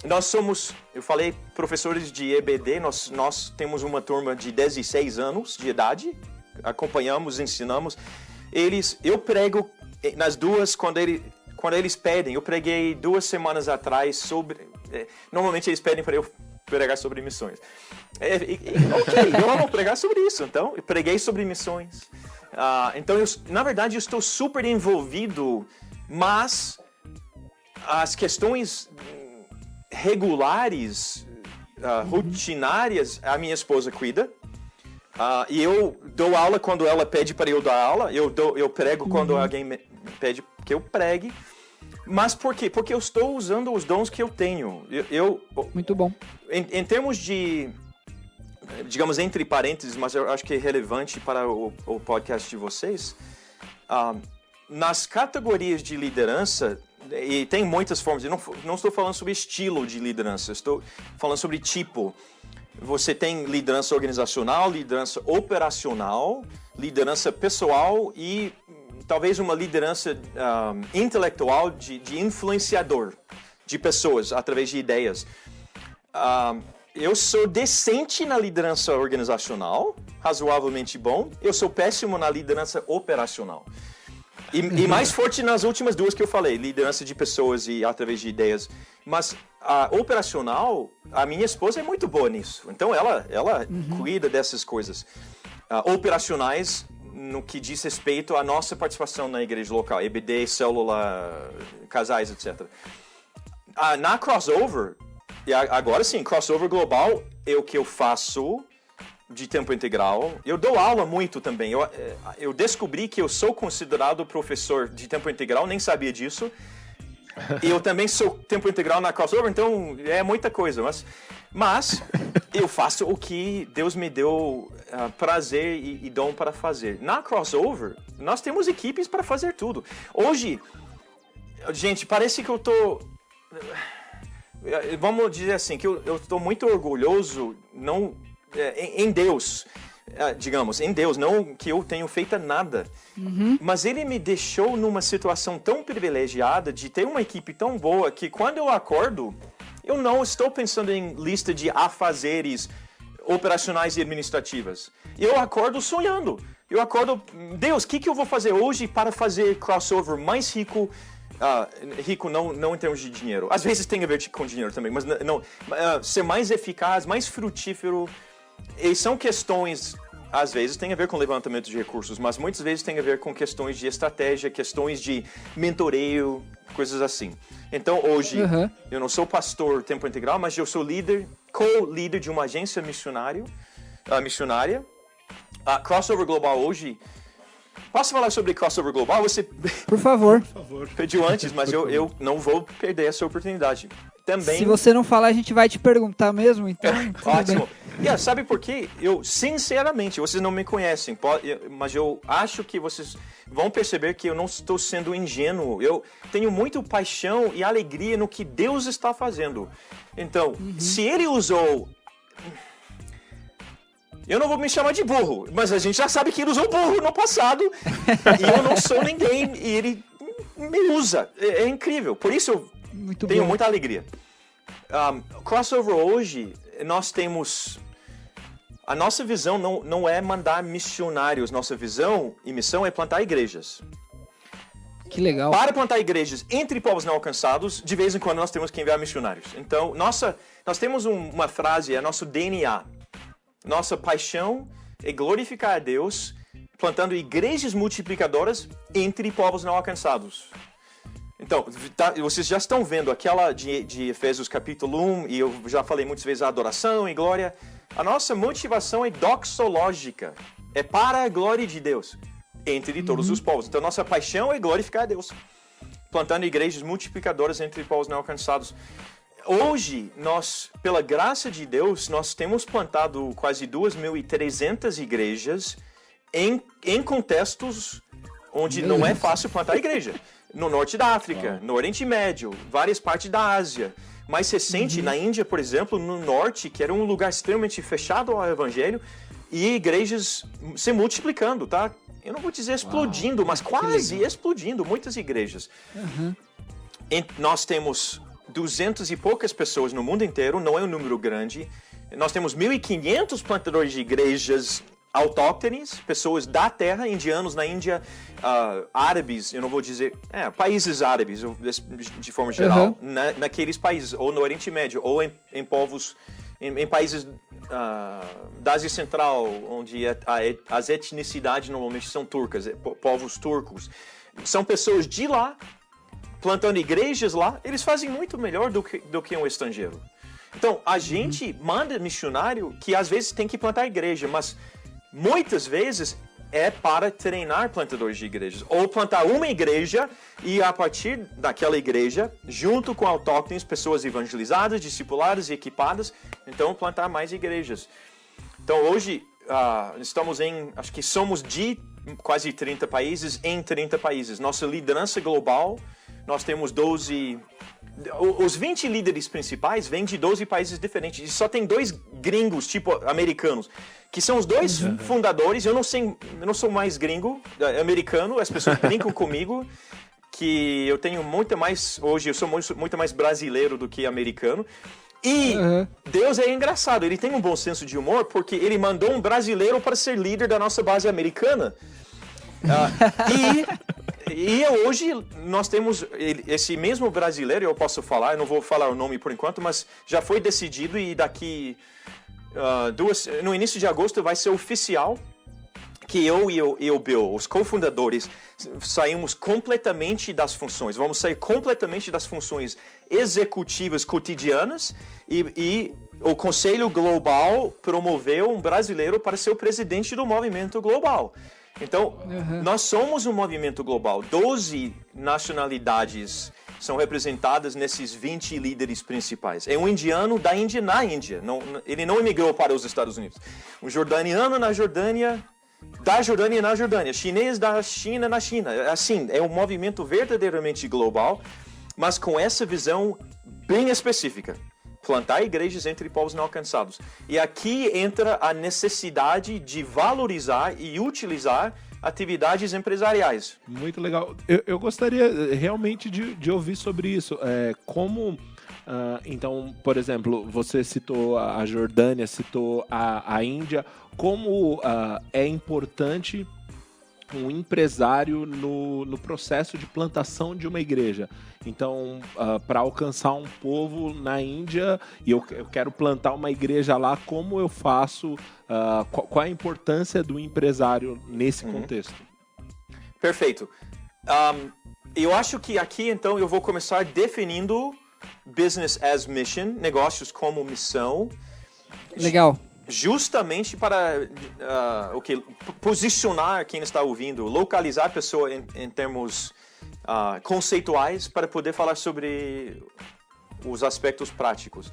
Speaker 2: Nós somos, eu falei, professores de EBD, nós temos uma turma de 16 anos de idade, acompanhamos, ensinamos. Eu prego nas duas, quando eles pedem, eu preguei 2 semanas atrás sobre... Normalmente eles pedem para eu pregar sobre missões. Ok, eu vou pregar sobre isso, então eu preguei sobre missões. Então, na verdade, eu estou super envolvido, mas as questões regulares, rotinárias, a minha esposa cuida. E eu dou aula quando ela pede para eu dar aula. Eu prego quando alguém me pede que eu pregue. Mas por quê? Porque eu estou usando os dons que eu tenho.
Speaker 3: Muito bom.
Speaker 2: Em termos de, digamos, entre parênteses, mas eu acho que é relevante para o podcast de vocês, nas categorias de liderança, e tem muitas formas, eu não estou falando sobre estilo de liderança, estou falando sobre tipo. Você tem liderança organizacional, liderança operacional, liderança pessoal e talvez uma liderança intelectual de influenciador de pessoas através de ideias. Eu sou decente na liderança organizacional, razoavelmente bom. Eu sou péssimo na liderança operacional. E mais forte nas últimas 2 que eu falei, liderança de pessoas e através de ideias. Mas a operacional, a minha esposa é muito boa nisso. Então ela cuida dessas coisas operacionais no que diz respeito à nossa participação na igreja local, EBD, célula, casais, etc. Na Crossover, e agora sim, Crossover Global é o que eu faço de tempo integral. Eu dou aula muito também. Eu descobri que eu sou considerado professor de tempo integral, nem sabia disso. E eu também sou tempo integral na Crossover, então é muita coisa. Mas eu faço o que Deus me deu prazer e dom para fazer. Na Crossover, nós temos equipes para fazer tudo. Hoje, gente, parece que eu tô... Vamos dizer assim, que eu estou muito orgulhoso em Deus, digamos, em Deus, não que eu tenha feito nada, mas Ele me deixou numa situação tão privilegiada de ter uma equipe tão boa que quando eu acordo, eu não estou pensando em lista de afazeres operacionais e administrativas. Eu acordo sonhando. Eu acordo, Deus, o que eu vou fazer hoje para fazer Crossover mais rico? Rico não em termos de dinheiro. Às vezes tem a ver com dinheiro também, mas não. Ser mais eficaz, mais frutífero. E são questões, às vezes tem a ver com levantamento de recursos, mas muitas vezes tem a ver com questões de estratégia, questões de mentoreio, coisas assim. Então hoje, eu não sou pastor tempo integral, mas eu sou co-líder de uma agência missionária. Crossover Global hoje... Posso falar sobre Crossover Global? Você
Speaker 3: Por favor.
Speaker 2: pediu antes, mas eu não vou perder essa oportunidade. Também...
Speaker 3: Se você não falar, a gente vai te perguntar mesmo, então...
Speaker 2: Ótimo. Sabe por quê? Eu, sinceramente, vocês não me conhecem, mas eu acho que vocês vão perceber que eu não estou sendo ingênuo. Eu tenho muito paixão e alegria no que Deus está fazendo. Então, se Ele usou... Eu não vou me chamar de burro, mas a gente já sabe que Ele usou burro no passado. E eu não sou ninguém e Ele me usa. É incrível. Por isso eu tenho muita alegria. Crossover hoje, nós temos... A nossa visão não é mandar missionários. Nossa visão e missão é plantar igrejas.
Speaker 3: Que legal.
Speaker 2: Para plantar igrejas entre povos não alcançados, de vez em quando nós temos que enviar missionários. Então, nós temos uma frase, é nosso DNA. Nossa paixão é glorificar a Deus, plantando igrejas multiplicadoras entre povos não alcançados. Então, vocês já estão vendo aquela de Efésios capítulo 1, e eu já falei muitas vezes a adoração e glória. A nossa motivação é doxológica, é para a glória de Deus, entre todos os povos. Então, nossa paixão é glorificar a Deus, plantando igrejas multiplicadoras entre povos não alcançados. Hoje, pela graça de Deus, nós temos plantado quase 2.300 igrejas em contextos onde não é fácil plantar igreja. No norte da África, no Oriente Médio, várias partes da Ásia, Mais recente, na Índia, por exemplo, no norte, que era um lugar extremamente fechado ao evangelho, e igrejas se multiplicando, tá? Eu não vou dizer explodindo, mas quase explodindo, muitas igrejas. Nós temos 200 e poucas pessoas no mundo inteiro, não é um número grande. Nós temos 1.500 plantadores de igrejas autóctones, pessoas da terra, indianos na Índia, árabes, eu não vou dizer, países árabes, de forma geral, naqueles países, ou no Oriente Médio, ou em povos, em países da Ásia Central, onde as etnicidades normalmente são turcas, povos turcos. São pessoas de lá, plantando igrejas lá, eles fazem muito melhor do que um estrangeiro. Então, a gente manda missionário que às vezes tem que plantar igreja, mas muitas vezes é para treinar plantadores de igrejas. Ou plantar uma igreja e a partir daquela igreja, junto com autóctones, pessoas evangelizadas, discipuladas e equipadas, então plantar mais igrejas. Então hoje estamos acho que somos de quase 30 países em 30 países. Nossa liderança global, nós temos 12... Os 20 líderes principais vêm de 12 países diferentes. E só tem 2 gringos, tipo americanos, que são os 2 fundadores. Eu não sou mais gringo, americano. As pessoas brincam comigo que eu tenho muito mais... Hoje eu sou muito mais brasileiro do que americano. E Deus é engraçado. Ele tem um bom senso de humor porque ele mandou um brasileiro para ser líder da nossa base americana. E hoje nós temos esse mesmo brasileiro, eu posso falar, eu não vou falar o nome por enquanto, mas já foi decidido e daqui no início de agosto vai ser oficial que eu e o Bill, os cofundadores, saímos completamente das funções. Vamos sair completamente das funções executivas cotidianas e o Conselho Global promoveu um brasileiro para ser o presidente do movimento global. Então, nós somos um movimento global. 12 nacionalidades são representadas nesses 20 líderes principais. É um indiano da Índia na Índia. Ele não emigrou para os Estados Unidos. Um jordaniano na Jordânia, da Jordânia na Jordânia. Chinês da China na China. Assim, é um movimento verdadeiramente global, mas com essa visão bem específica. Plantar igrejas entre povos não alcançados. E aqui entra a necessidade de valorizar e utilizar atividades empresariais.
Speaker 1: Muito legal. Eu gostaria realmente de ouvir sobre isso. Então, por exemplo, você citou a Jordânia, citou a Índia. Como é importante um empresário no processo de plantação de uma igreja. Então, para alcançar um povo na Índia, e eu quero plantar uma igreja lá, como eu faço? Qual a importância do empresário nesse contexto?
Speaker 2: Perfeito. Eu acho que aqui, então, eu vou começar definindo business as mission, negócios como missão.
Speaker 3: Legal.
Speaker 2: Justamente para posicionar quem está ouvindo, localizar a pessoa em termos conceituais para poder falar sobre os aspectos práticos.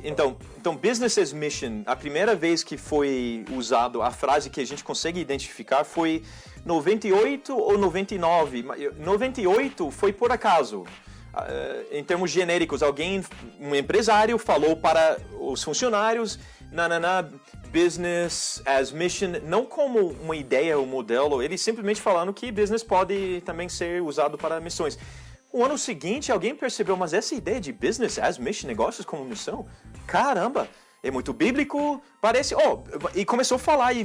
Speaker 2: Então, business as mission, a primeira vez que foi usado a frase que a gente consegue identificar foi 98 ou 99. 98 foi por acaso. Em termos genéricos, um empresário falou para os funcionários, business as mission, não como uma ideia ou modelo, ele simplesmente falando que business pode também ser usado para missões. No ano seguinte, alguém percebeu, mas essa ideia de business as mission, negócios como missão, caramba, é muito bíblico, parece, e começou a falar e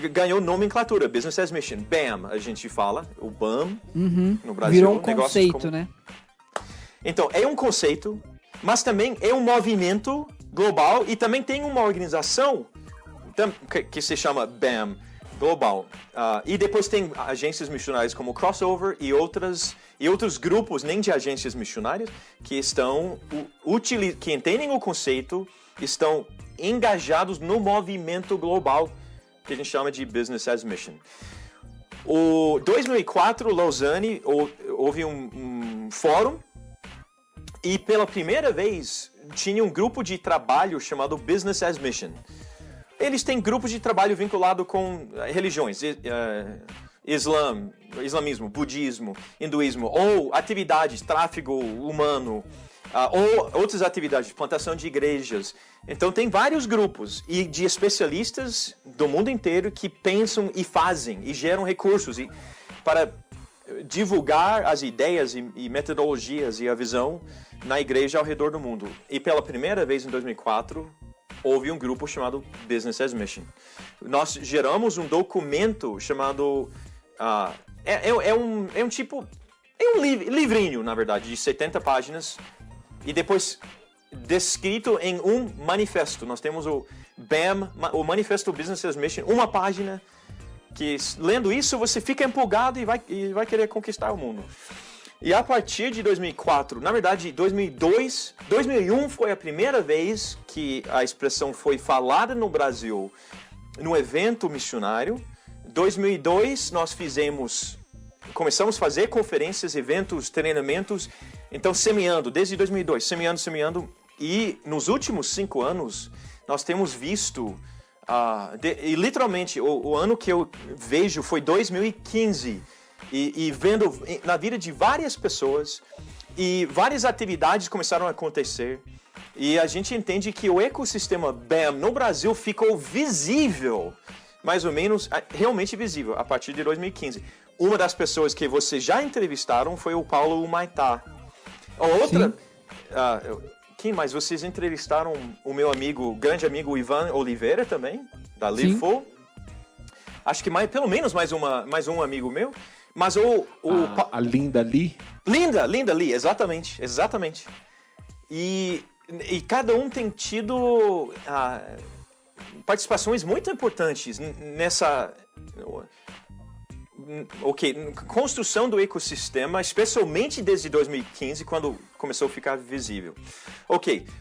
Speaker 2: ganhou nomenclatura, business as mission, BAM, a gente fala, o BAM, no Brasil.
Speaker 3: Virou um conceito, né?
Speaker 2: Então, é um conceito, mas também é um movimento global e também tem uma organização que se chama BAM, global. E depois tem agências missionárias como Crossover e outros grupos, nem de agências missionárias, que que entendem o conceito, estão engajados no movimento global que a gente chama de Business as Mission. Em 2004, Lausanne, houve um fórum e pela primeira vez tinha um grupo de trabalho chamado Business as Mission. Eles têm grupos de trabalho vinculado com religiões, islamismo, budismo, hinduísmo, ou atividades, tráfego humano, ou outras atividades, plantação de igrejas. Então tem vários grupos e de especialistas do mundo inteiro que pensam e fazem e geram recursos para divulgar as ideias e metodologias e a visão na igreja ao redor do mundo. E pela primeira vez em 2004, houve um grupo chamado Business as Mission. Nós geramos um documento chamado... é um livrinho, na verdade, de 70 páginas e depois descrito em um manifesto. Nós temos o BAM, o Manifesto Business as Mission, uma página que, lendo isso, você fica empolgado e vai querer conquistar o mundo. E a partir de 2004, na verdade, 2001 foi a primeira vez que a expressão foi falada no Brasil no evento missionário. 2002 nós começamos a fazer conferências, eventos, treinamentos. Então, desde 2002, semeando. E nos últimos 5 anos, nós temos visto, e literalmente, o ano que eu vejo foi 2015, e vendo na vida de várias pessoas, e várias atividades começaram a acontecer, e a gente entende que o ecossistema BAM no Brasil ficou visível, mais ou menos, realmente visível, a partir de 2015. Uma das pessoas que vocês já entrevistaram foi o Paulo Humaitá. Outra... Quem mais? Vocês entrevistaram o meu grande amigo Ivan Oliveira também, da LiveFull. Acho que pelo menos mais um amigo meu. Mas
Speaker 1: a Linda Lee?
Speaker 2: Linda Lee, exatamente. E cada um tem tido participações muito importantes nessa... construção do ecossistema, especialmente desde 2015, quando começou a ficar visível.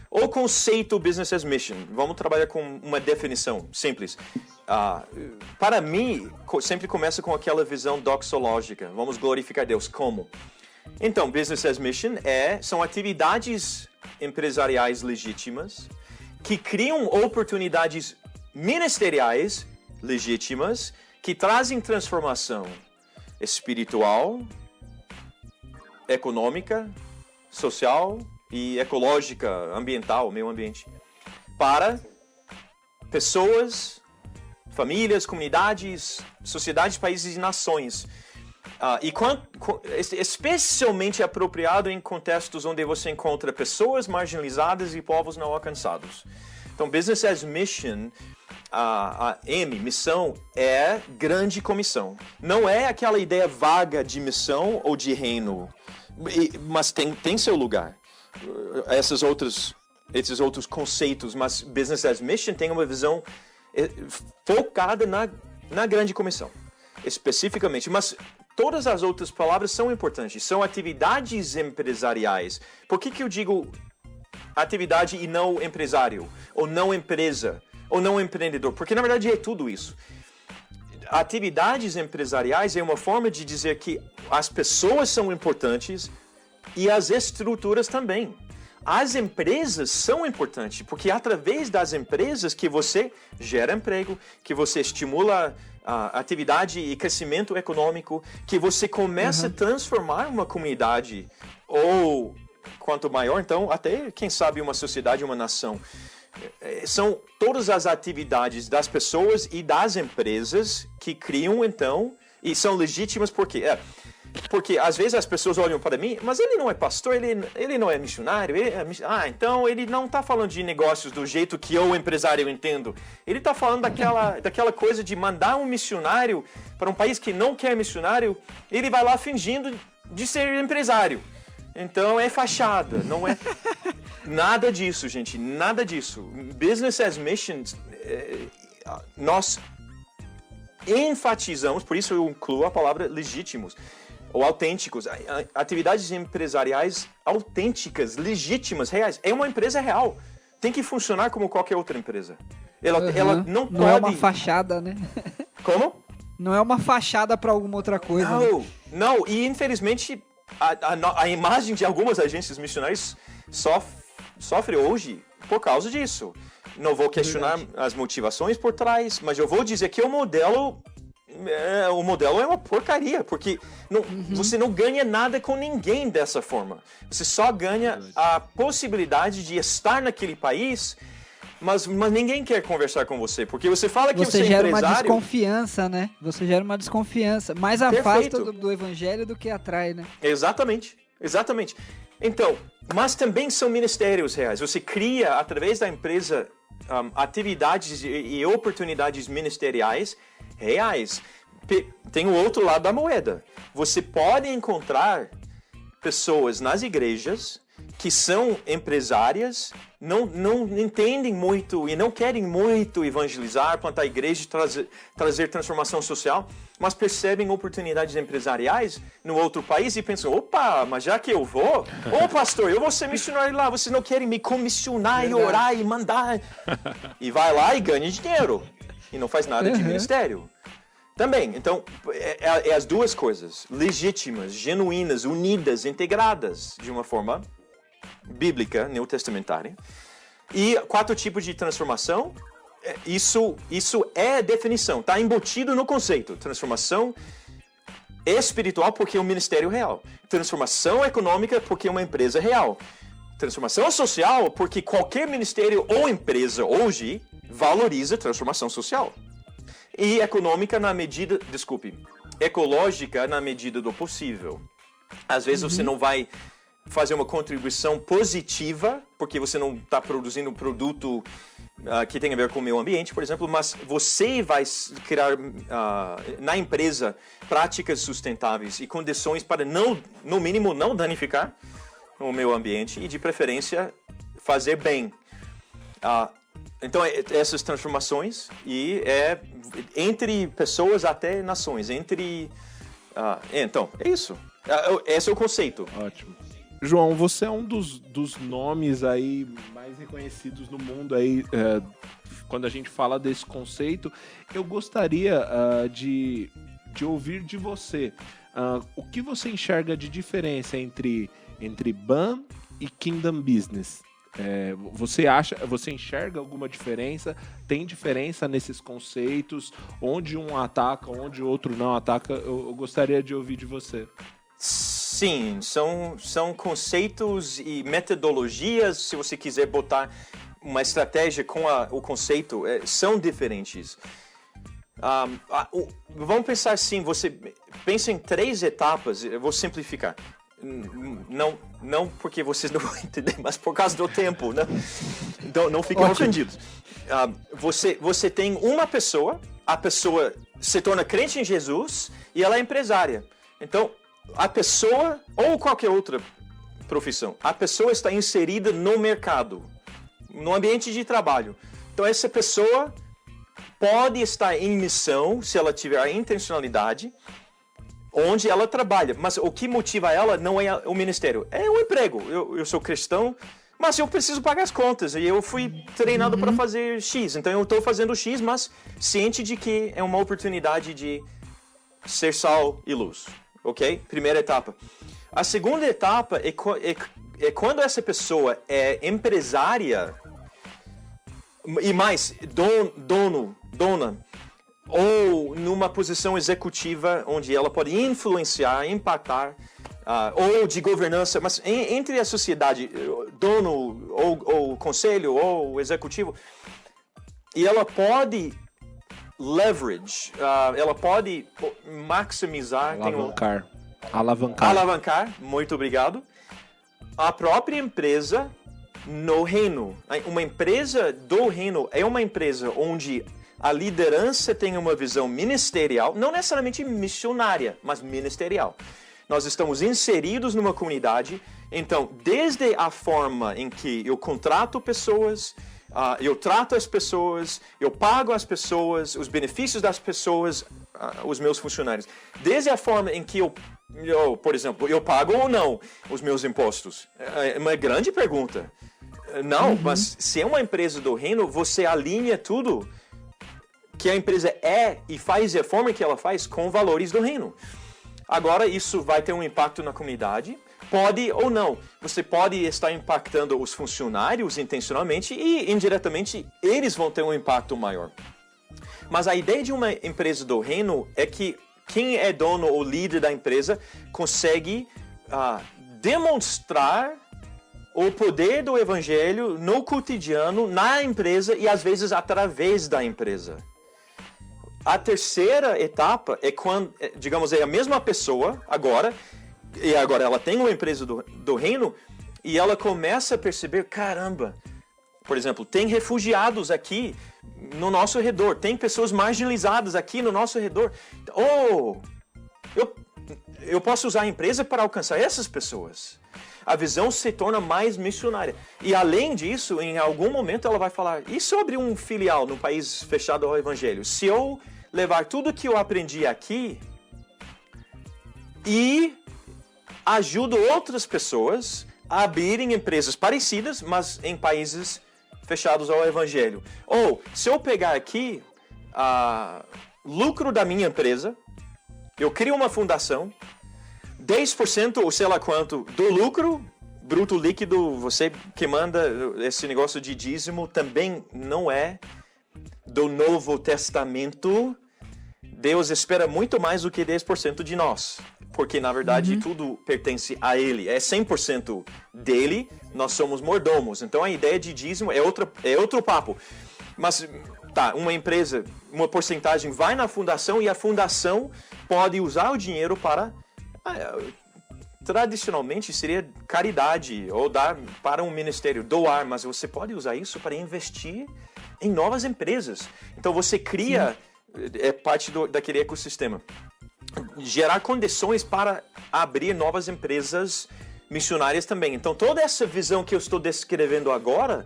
Speaker 2: O conceito Business as Mission. Vamos trabalhar com uma definição simples. Para mim, sempre começa com aquela visão doxológica. Vamos glorificar Deus. Como? Então, Business as Mission são atividades empresariais legítimas que criam oportunidades ministeriais legítimas que trazem transformação espiritual, econômica, social e ecológica, ambiental, meio ambiente, para pessoas, famílias, comunidades, sociedades, países e nações. Especialmente apropriado em contextos onde você encontra pessoas marginalizadas e povos não alcançados. Então, Business as Mission... missão, é grande comissão. Não é aquela ideia vaga de missão ou de reino, mas tem seu lugar. Esses outros conceitos, mas Business as Mission tem uma visão focada na grande comissão, especificamente. Mas todas as outras palavras são importantes, são atividades empresariais. Por que eu digo atividade e não empresário, ou não empresa? Ou não empreendedor, porque na verdade é tudo isso. Atividades empresariais é uma forma de dizer que as pessoas são importantes e as estruturas também. As empresas são importantes, porque é através das empresas que você gera emprego, que você estimula a atividade e crescimento econômico, que você começa a transformar uma comunidade, ou quanto maior, então, até, quem sabe, uma sociedade, uma nação. São todas as atividades das pessoas e das empresas que criam, então, e são legítimas porque às vezes as pessoas olham para mim, mas ele não é pastor, ele não é missionário, então ele não está falando de negócios do jeito que eu, empresário, entendo. Ele está falando daquela coisa de mandar um missionário para um país que não quer missionário, ele vai lá fingindo de ser empresário. Então é fachada, não é nada disso, gente, nada disso. Business as Mission, nós enfatizamos, por isso eu incluo a palavra legítimos ou autênticos, atividades empresariais autênticas, legítimas, reais. É uma empresa real, tem que funcionar como qualquer outra empresa. Ela não pode...
Speaker 3: Não é uma fachada, né?
Speaker 2: Como?
Speaker 3: Não é uma fachada para alguma outra coisa.
Speaker 2: Não, e infelizmente... A imagem de algumas agências missionárias sofre hoje por causa disso. Não vou questionar as motivações por trás, mas eu vou dizer que o modelo o modelo é uma porcaria, porque você não ganha nada com ninguém dessa forma. Você só ganha a possibilidade de estar naquele país, mas ninguém quer conversar com você, porque você fala que você é
Speaker 3: gera
Speaker 2: empresário...
Speaker 3: uma desconfiança, né? Você gera uma desconfiança. Mais afasta do evangelho do que atrai, né?
Speaker 2: Exatamente. Então, mas também são ministérios reais. Você cria, através da empresa, atividades e oportunidades ministeriais reais. Tem o outro lado da moeda. Você pode encontrar pessoas nas igrejas que são empresárias, não entendem muito e não querem muito evangelizar, plantar igreja e trazer transformação social, mas percebem oportunidades empresariais no outro país e pensam, opa, mas já que eu vou, pastor, eu vou ser missionário lá, vocês não querem me comissionar e orar e mandar? E vai lá e ganha dinheiro. E não faz nada de ministério. Também, então, é as duas coisas, legítimas, genuínas, unidas, integradas de uma forma bíblica, neotestamentária. E 4 tipos de transformação, isso é definição, está embutido no conceito. Transformação espiritual porque é um ministério real. Transformação econômica porque é uma empresa real. Transformação social porque qualquer ministério ou empresa hoje valoriza transformação social. E econômica ecológica na medida do possível. Às vezes você não vai fazer uma contribuição positiva, porque você não está produzindo um produto que tem a ver com o meio ambiente, por exemplo, mas você vai criar na empresa práticas sustentáveis e condições para, no mínimo, não danificar o meio ambiente e, de preferência, fazer bem. Então, essas transformações e entre pessoas até nações, então, é isso. Esse é o conceito.
Speaker 1: Ótimo. João, você é um dos nomes aí mais reconhecidos no mundo aí, quando a gente fala desse conceito. Eu gostaria de ouvir de você o que você enxerga de diferença entre BAM e Kingdom Business. Você enxerga alguma diferença? Tem diferença nesses conceitos? Onde um ataca, onde o outro não ataca? Eu gostaria de ouvir de você.
Speaker 2: Sim, são conceitos e metodologias, se você quiser botar uma estratégia com o conceito, são diferentes. Vamos pensar assim, você pensa em 3 etapas, eu vou simplificar. Não porque vocês não vão entender, mas por causa do tempo, né? Então não fiquem ofendidos. Você tem uma pessoa, a pessoa se torna crente em Jesus e ela é empresária. Então, a pessoa, ou qualquer outra profissão, a pessoa está inserida no mercado, no ambiente de trabalho. Então, essa pessoa pode estar em missão, se ela tiver a intencionalidade, onde ela trabalha. Mas o que motiva ela não é o ministério, é o emprego. Eu sou cristão, mas eu preciso pagar as contas. E eu fui treinado para fazer X. Então eu estou fazendo X, mas ciente de que é uma oportunidade de ser sal e luz. Ok? Primeira etapa. A segunda etapa é quando essa pessoa é empresária e mais dona, ou numa posição executiva onde ela pode influenciar, impactar, ou de governança, mas entre a sociedade, dono, ou conselho, ou executivo, e ela pode leverage, ela pode maximizar... Alavancar, muito obrigado. A própria empresa no reino. Uma empresa do reino é uma empresa onde a liderança tem uma visão ministerial, não necessariamente missionária, mas ministerial. Nós estamos inseridos numa comunidade, então, desde a forma em que eu contrato pessoas, eu trato as pessoas, eu pago as pessoas, os benefícios das pessoas, os meus funcionários. Desde a forma em que por exemplo, eu pago ou não os meus impostos? É uma grande pergunta. Não, mas se é uma empresa do reino, você alinha tudo que a empresa é e faz a forma que ela faz com valores do reino. Agora, isso vai ter um impacto na comunidade? Pode ou não. Você pode estar impactando os funcionários intencionalmente e indiretamente eles vão ter um impacto maior. Mas a ideia de uma empresa do reino é que quem é dono ou líder da empresa consegue demonstrar o poder do evangelho no cotidiano, na empresa e às vezes através da empresa. A terceira etapa é quando, digamos, é a mesma pessoa agora, e agora ela tem uma empresa do reino, e ela começa a perceber, caramba, por exemplo, tem refugiados aqui no nosso redor, tem pessoas marginalizadas aqui no nosso redor. Eu posso usar a empresa para alcançar essas pessoas. A visão se torna mais missionária. E além disso, em algum momento ela vai falar, e sobre um filial no país fechado ao evangelho? Se eu levar tudo que eu aprendi aqui e ajudo outras pessoas a abrirem empresas parecidas, mas em países fechados ao evangelho. Ou, se eu pegar aqui lucro da minha empresa, eu crio uma fundação, 10% ou sei lá quanto do lucro bruto líquido, você que manda esse negócio de dízimo, também não é do Novo Testamento. Deus espera muito mais do que 10% de nós. Porque, na verdade, tudo pertence a Ele. É 100% dele, nós somos mordomos. Então, a ideia de dízimo é outro papo. Mas, uma empresa, uma porcentagem vai na fundação e a fundação pode usar o dinheiro para... tradicionalmente, seria caridade ou dar para um ministério, doar. Mas você pode usar isso para investir em novas empresas. Então, você cria... é parte daquele ecossistema. Gerar condições para abrir novas empresas missionárias também. Então, toda essa visão que eu estou descrevendo agora,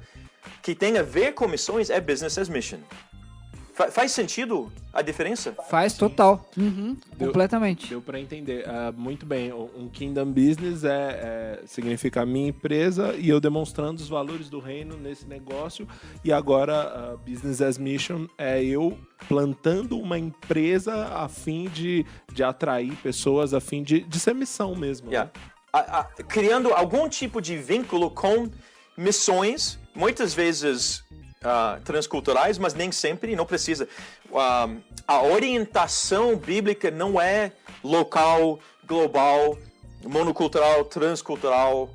Speaker 2: que tem a ver com missões, é business as mission. Faz sentido a diferença?
Speaker 3: Faz total. Completamente.
Speaker 1: Deu para entender. Muito bem. Um Kingdom Business significa a minha empresa e eu demonstrando os valores do reino nesse negócio. E agora, Business as Mission é eu plantando uma empresa a fim de atrair pessoas, a fim de ser missão mesmo.
Speaker 2: Yeah. Né? Criando algum tipo de vínculo com missões, muitas vezes... transculturais, mas nem sempre, não precisa. A orientação bíblica não é local, global, monocultural, transcultural.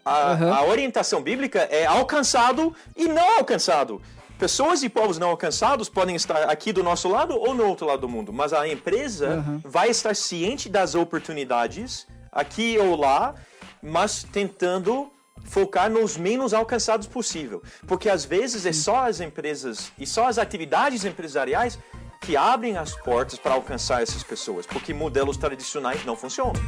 Speaker 2: A orientação bíblica é alcançado e não alcançado. Pessoas e povos não alcançados podem estar aqui do nosso lado ou no outro lado do mundo, mas a empresa vai estar ciente das oportunidades aqui ou lá, mas tentando focar nos menos alcançados possível. Porque às vezes é só as empresas e só as atividades empresariais que abrem as portas para alcançar essas pessoas, porque modelos tradicionais não funcionam.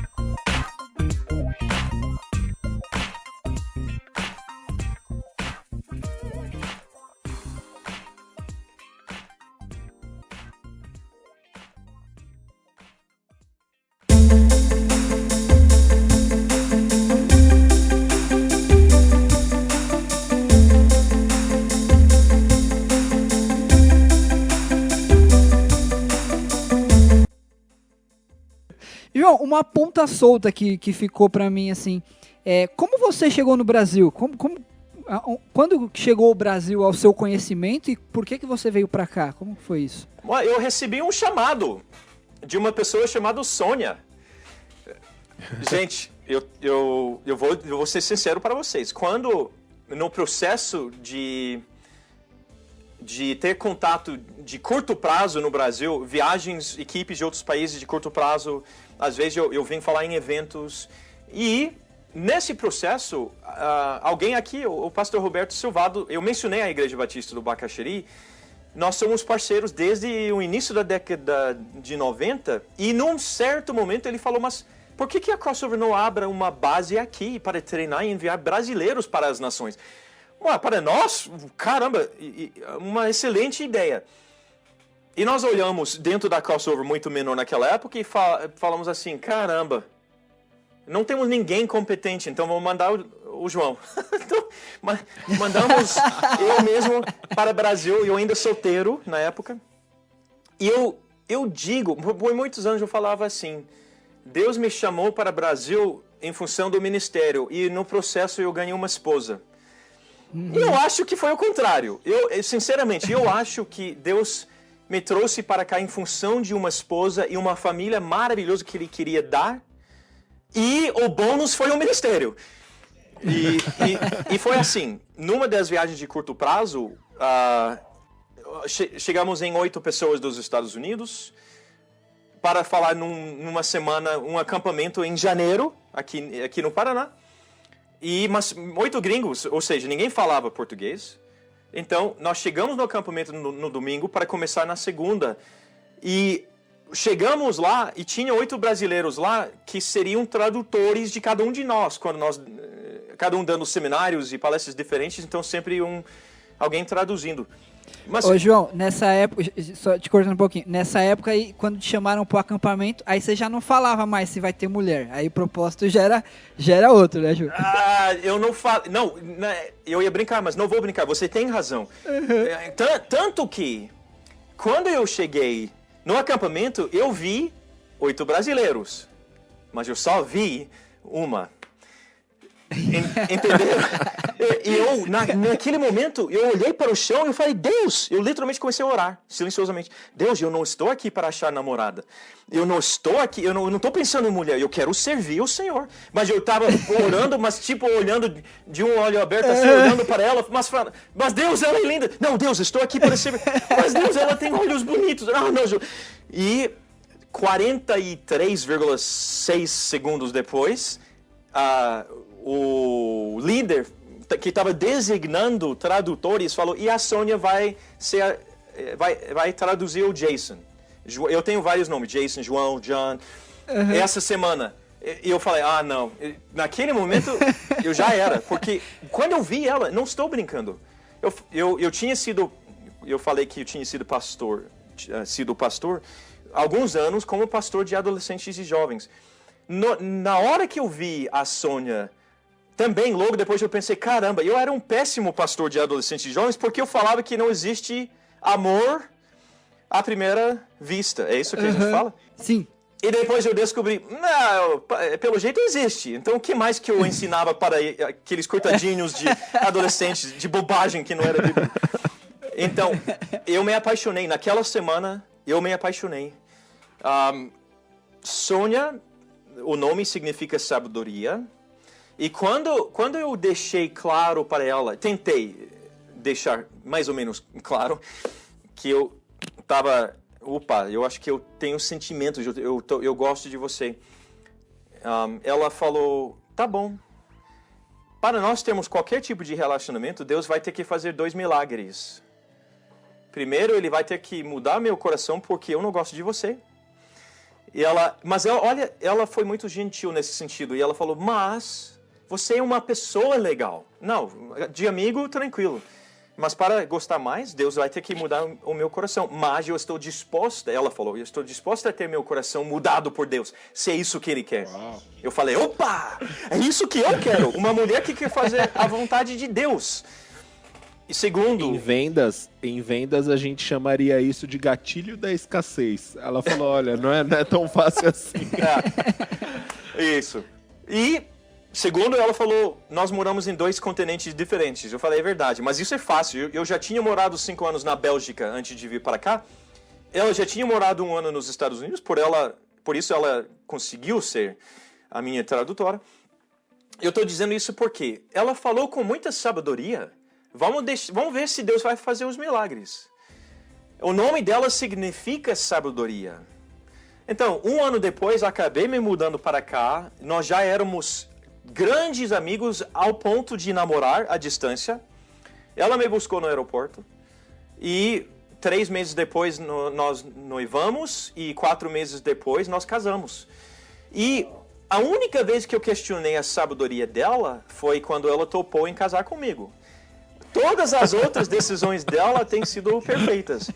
Speaker 3: João, uma ponta solta que ficou pra mim, assim, como você chegou no Brasil? Quando chegou o Brasil ao seu conhecimento e por que você veio pra cá? Como foi isso?
Speaker 2: Eu recebi um chamado de uma pessoa chamada Sônia. Gente, eu vou ser sincero para vocês. Quando, no processo de ter contato de curto prazo no Brasil, viagens, equipes de outros países de curto prazo, às vezes eu venho falar em eventos, e nesse processo, alguém aqui, o pastor Roberto Silvado, eu mencionei a Igreja Batista do Bacaxiri, nós somos parceiros desde o início da década de 90, e num certo momento ele falou, mas por que a Crossover não abra uma base aqui para treinar e enviar brasileiros para as nações? Para nós, caramba, uma excelente ideia. E nós olhamos dentro da Crossover muito menor naquela época e falamos assim, caramba, não temos ninguém competente, então vamos mandar o João. Então, mandamos eu mesmo para o Brasil, eu ainda solteiro na época. E eu digo, por muitos anos eu falava assim, Deus me chamou para o Brasil em função do ministério e no processo eu ganhei uma esposa. E eu acho que foi o contrário. Sinceramente, eu acho que Deus me trouxe para cá em função de uma esposa e uma família maravilhosa que ele queria dar. E o bônus foi o ministério. E foi assim, numa das viagens de curto prazo, chegamos em 8 pessoas dos Estados Unidos para falar numa semana, um acampamento em janeiro, aqui no Paraná. Mas 8 gringos, ou seja, ninguém falava português. Então, nós chegamos no acampamento no domingo para começar na segunda. E chegamos lá e tinha 8 brasileiros lá que seriam tradutores de cada um de nós. Cada um dando seminários e palestras diferentes, então sempre alguém traduzindo. Mas...
Speaker 3: Ô, João, nessa época, só te cortando um pouquinho, nessa época aí, quando te chamaram pro acampamento, aí você já não falava mais se vai ter mulher, aí o propósito já era outro, né, João?
Speaker 2: Eu não falo, não, eu ia brincar, mas não vou brincar, você tem razão. Tanto que, quando eu cheguei no acampamento, eu vi 8 brasileiros, mas eu só vi uma. Entendeu? E naquele momento, eu olhei para o chão e eu falei, Deus, eu literalmente comecei a orar, silenciosamente. Deus, eu não estou aqui para achar namorada. Eu não estou aqui, eu não estou pensando em mulher, eu quero servir o Senhor. Mas eu estava orando, mas tipo, olhando de um olho aberto, assim, olhando para ela, mas Deus, ela é linda. Não, Deus, estou aqui para servir. Mas Deus, ela tem olhos bonitos. Não, e 43,6 segundos depois, o líder que estava designando tradutores falou, e a Sônia vai traduzir o Jason. Eu tenho vários nomes, Jason, João, John. Essa semana. E eu falei, não. Naquele momento, eu já era. Porque quando eu vi ela, não estou brincando. Eu falei que eu tinha sido pastor alguns anos como pastor de adolescentes e jovens. Na hora que eu vi a Sônia, também logo depois eu pensei, caramba, eu era um péssimo pastor de adolescentes e jovens porque eu falava que não existe amor à primeira vista. É isso que a gente fala?
Speaker 3: Sim.
Speaker 2: E depois eu descobri, não, pelo jeito existe. Então o que mais que eu ensinava para aqueles coitadinhos de adolescentes, de bobagem que não era bíblico? Então, eu me apaixonei. Naquela semana, eu me apaixonei. Sônia, o nome significa sabedoria. E quando eu deixei claro para ela, tentei deixar mais ou menos claro, que eu estava, eu acho que eu tenho sentimentos, eu gosto de você. Ela falou, tá bom. Para nós termos qualquer tipo de relacionamento, Deus vai ter que fazer 2 milagres. Primeiro, Ele vai ter que mudar meu coração porque eu não gosto de você. Ela foi muito gentil nesse sentido. E ela falou, mas você é uma pessoa legal. Não, de amigo, tranquilo. Mas para gostar mais, Deus vai ter que mudar o meu coração. Mas eu estou disposta, ela falou, eu estou disposta a ter meu coração mudado por Deus, se é isso que Ele quer. Uau. Eu falei, opa, é isso que eu quero. Uma mulher que quer fazer a vontade de Deus. E segundo...
Speaker 1: Em vendas a gente chamaria isso de gatilho da escassez. Ela falou, olha, não é tão fácil assim.
Speaker 2: Isso. E... segundo, ela falou, nós moramos em 2 continentes diferentes. Eu falei, é verdade, mas isso é fácil. Eu já tinha morado 5 anos na Bélgica antes de vir para cá. Ela já tinha morado 1 ano nos Estados Unidos, por isso ela conseguiu ser a minha tradutora. Eu estou dizendo isso porque ela falou com muita sabedoria. Vamos ver se Deus vai fazer os milagres. O nome dela significa sabedoria. Então, 1 ano depois, acabei me mudando para cá. Nós já éramos grandes amigos ao ponto de namorar à distância. Ela me buscou no aeroporto e 3 meses depois nós noivamos e 4 meses depois nós casamos. E a única vez que eu questionei a sabedoria dela foi quando ela topou em casar comigo. Todas as outras decisões dela têm sido perfeitas.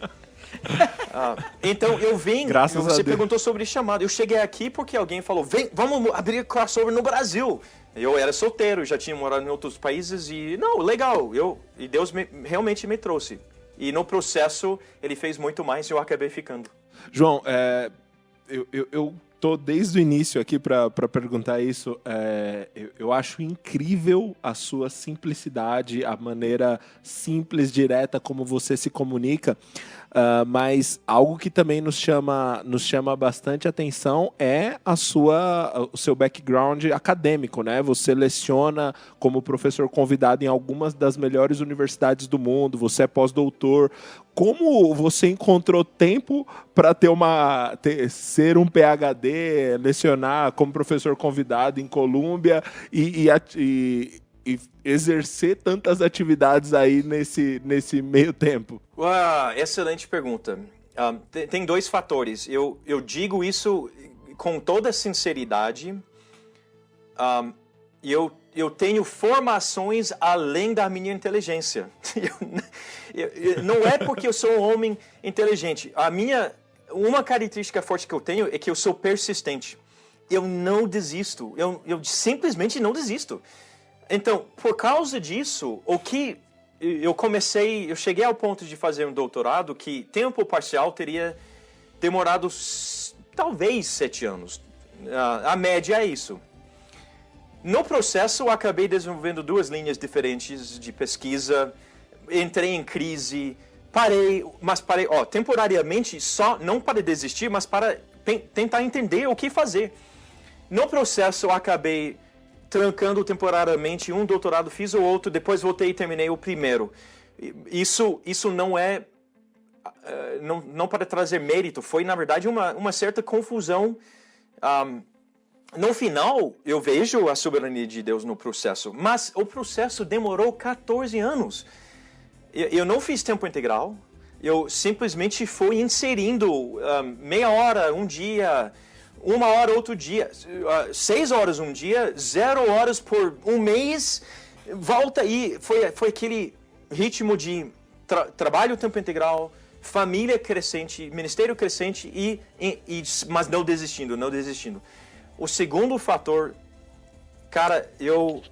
Speaker 2: Então eu vim, você perguntou sobre chamado. Eu cheguei aqui porque alguém falou, vamos abrir crossover no Brasil. Eu era solteiro, já tinha morado em outros países e, não, legal. E Deus realmente me trouxe. E no processo, Ele fez muito mais e eu acabei ficando.
Speaker 1: João, eu tô desde o início aqui para perguntar isso. Eu acho incrível a sua simplicidade, a maneira simples, direta como você se comunica. Mas algo que também nos chama bastante atenção é o seu background acadêmico, né? Você leciona como professor convidado em algumas das melhores universidades do mundo, você é pós-doutor. Como você encontrou tempo para ser um PhD, lecionar como professor convidado em Colômbia e exercer tantas atividades aí nesse meio tempo?
Speaker 2: Excelente pergunta. Tem dois fatores. Eu digo isso com toda sinceridade. Eu tenho formações além da minha inteligência. Não é porque eu sou um homem inteligente. Uma característica forte que eu tenho é que eu sou persistente. Eu não desisto. Eu simplesmente não desisto. Então, por causa disso, eu cheguei ao ponto de fazer um doutorado que tempo parcial teria demorado talvez 7 anos. A média é isso. No processo, eu acabei desenvolvendo 2 linhas diferentes de pesquisa, entrei em crise, parei temporariamente, não para desistir, mas para tentar entender o que fazer. No processo, eu acabei trancando temporariamente um doutorado, fiz o outro, depois voltei e terminei o primeiro. Isso não é... não para trazer mérito, foi, na verdade, uma certa confusão. No final, eu vejo a soberania de Deus no processo, mas o processo demorou 14 anos. Eu não fiz tempo integral, eu simplesmente fui inserindo meia hora um dia, 1 hora outro dia, 6 horas um dia, 0 horas por um mês, volta e foi aquele ritmo de trabalho tempo integral, família crescente, ministério crescente, mas não desistindo. O segundo fator, cara, eu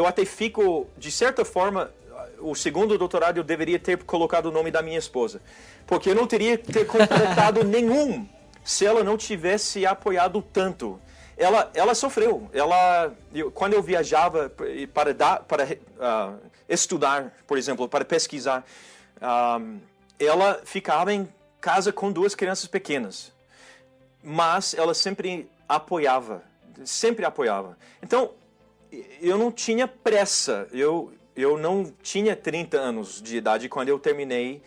Speaker 2: até fico, de certa forma, o segundo doutorado eu deveria ter colocado o nome da minha esposa, porque eu não teria ter completado nenhum se ela não tivesse apoiado tanto. Ela sofreu. Quando eu viajava para estudar, por exemplo, para pesquisar, ela ficava em casa com 2 crianças pequenas, mas ela sempre apoiava. Então, eu não tinha pressa. Eu não tinha 30 anos de idade quando eu terminei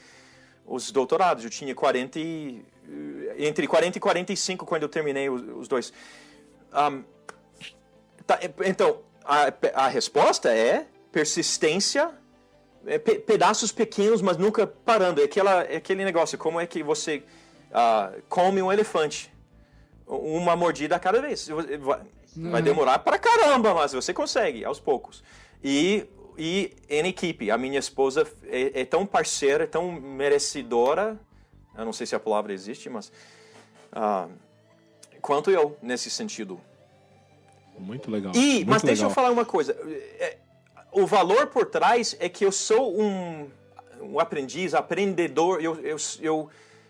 Speaker 2: os doutorados. Eu tinha entre 40 e 45 quando eu terminei os 2. Então, a resposta é persistência, pedaços pequenos, mas nunca parando. É aquele negócio, como é que você come um elefante? Uma mordida a cada vez. Vai demorar pra caramba, mas você consegue, aos poucos. E em equipe. A minha esposa é tão parceira, é tão merecedora, eu não sei se a palavra existe, mas quanto eu, nesse sentido.
Speaker 1: Muito legal.
Speaker 2: Mas deixa eu falar uma coisa. O valor por trás é que eu sou um aprendiz, aprendedor.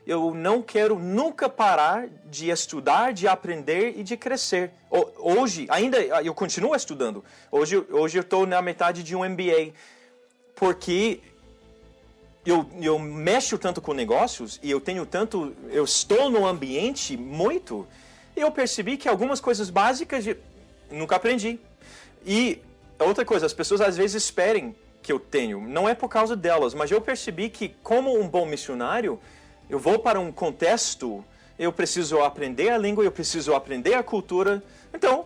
Speaker 2: Eu não quero nunca parar de estudar, de aprender e de crescer. Hoje, ainda, eu continuo estudando. Hoje eu estou na metade de um MBA, porque eu mexo tanto com negócios e eu estou no ambiente muito, e eu percebi que algumas coisas básicas nunca aprendi. E outra coisa, as pessoas às vezes esperem que eu tenho. Não é por causa delas, mas eu percebi que, como um bom missionário, eu vou para um contexto, eu preciso aprender a língua, eu preciso aprender a cultura. Então,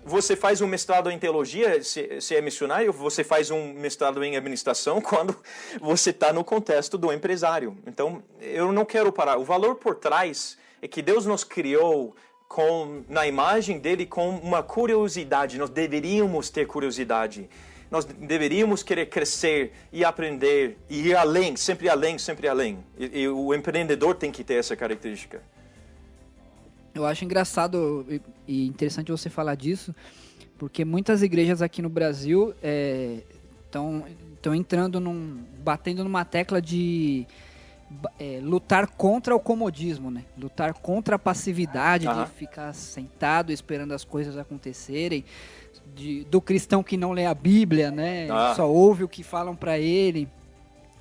Speaker 2: você faz um mestrado em teologia, se é missionário, você faz um mestrado em administração quando você está no contexto do empresário. Então, eu não quero parar. O valor por trás é que Deus nos criou na imagem dele com uma curiosidade. Nós deveríamos ter curiosidade. Nós deveríamos querer crescer e aprender e ir além, sempre além, sempre além. E o empreendedor tem que ter essa característica.
Speaker 3: Eu acho engraçado e interessante você falar disso, porque muitas igrejas aqui no Brasil estão batendo numa tecla de lutar contra o comodismo, né? Lutar contra a passividade de ficar sentado esperando as coisas acontecerem, do cristão que não lê a Bíblia, né? Só ouve o que falam para ele.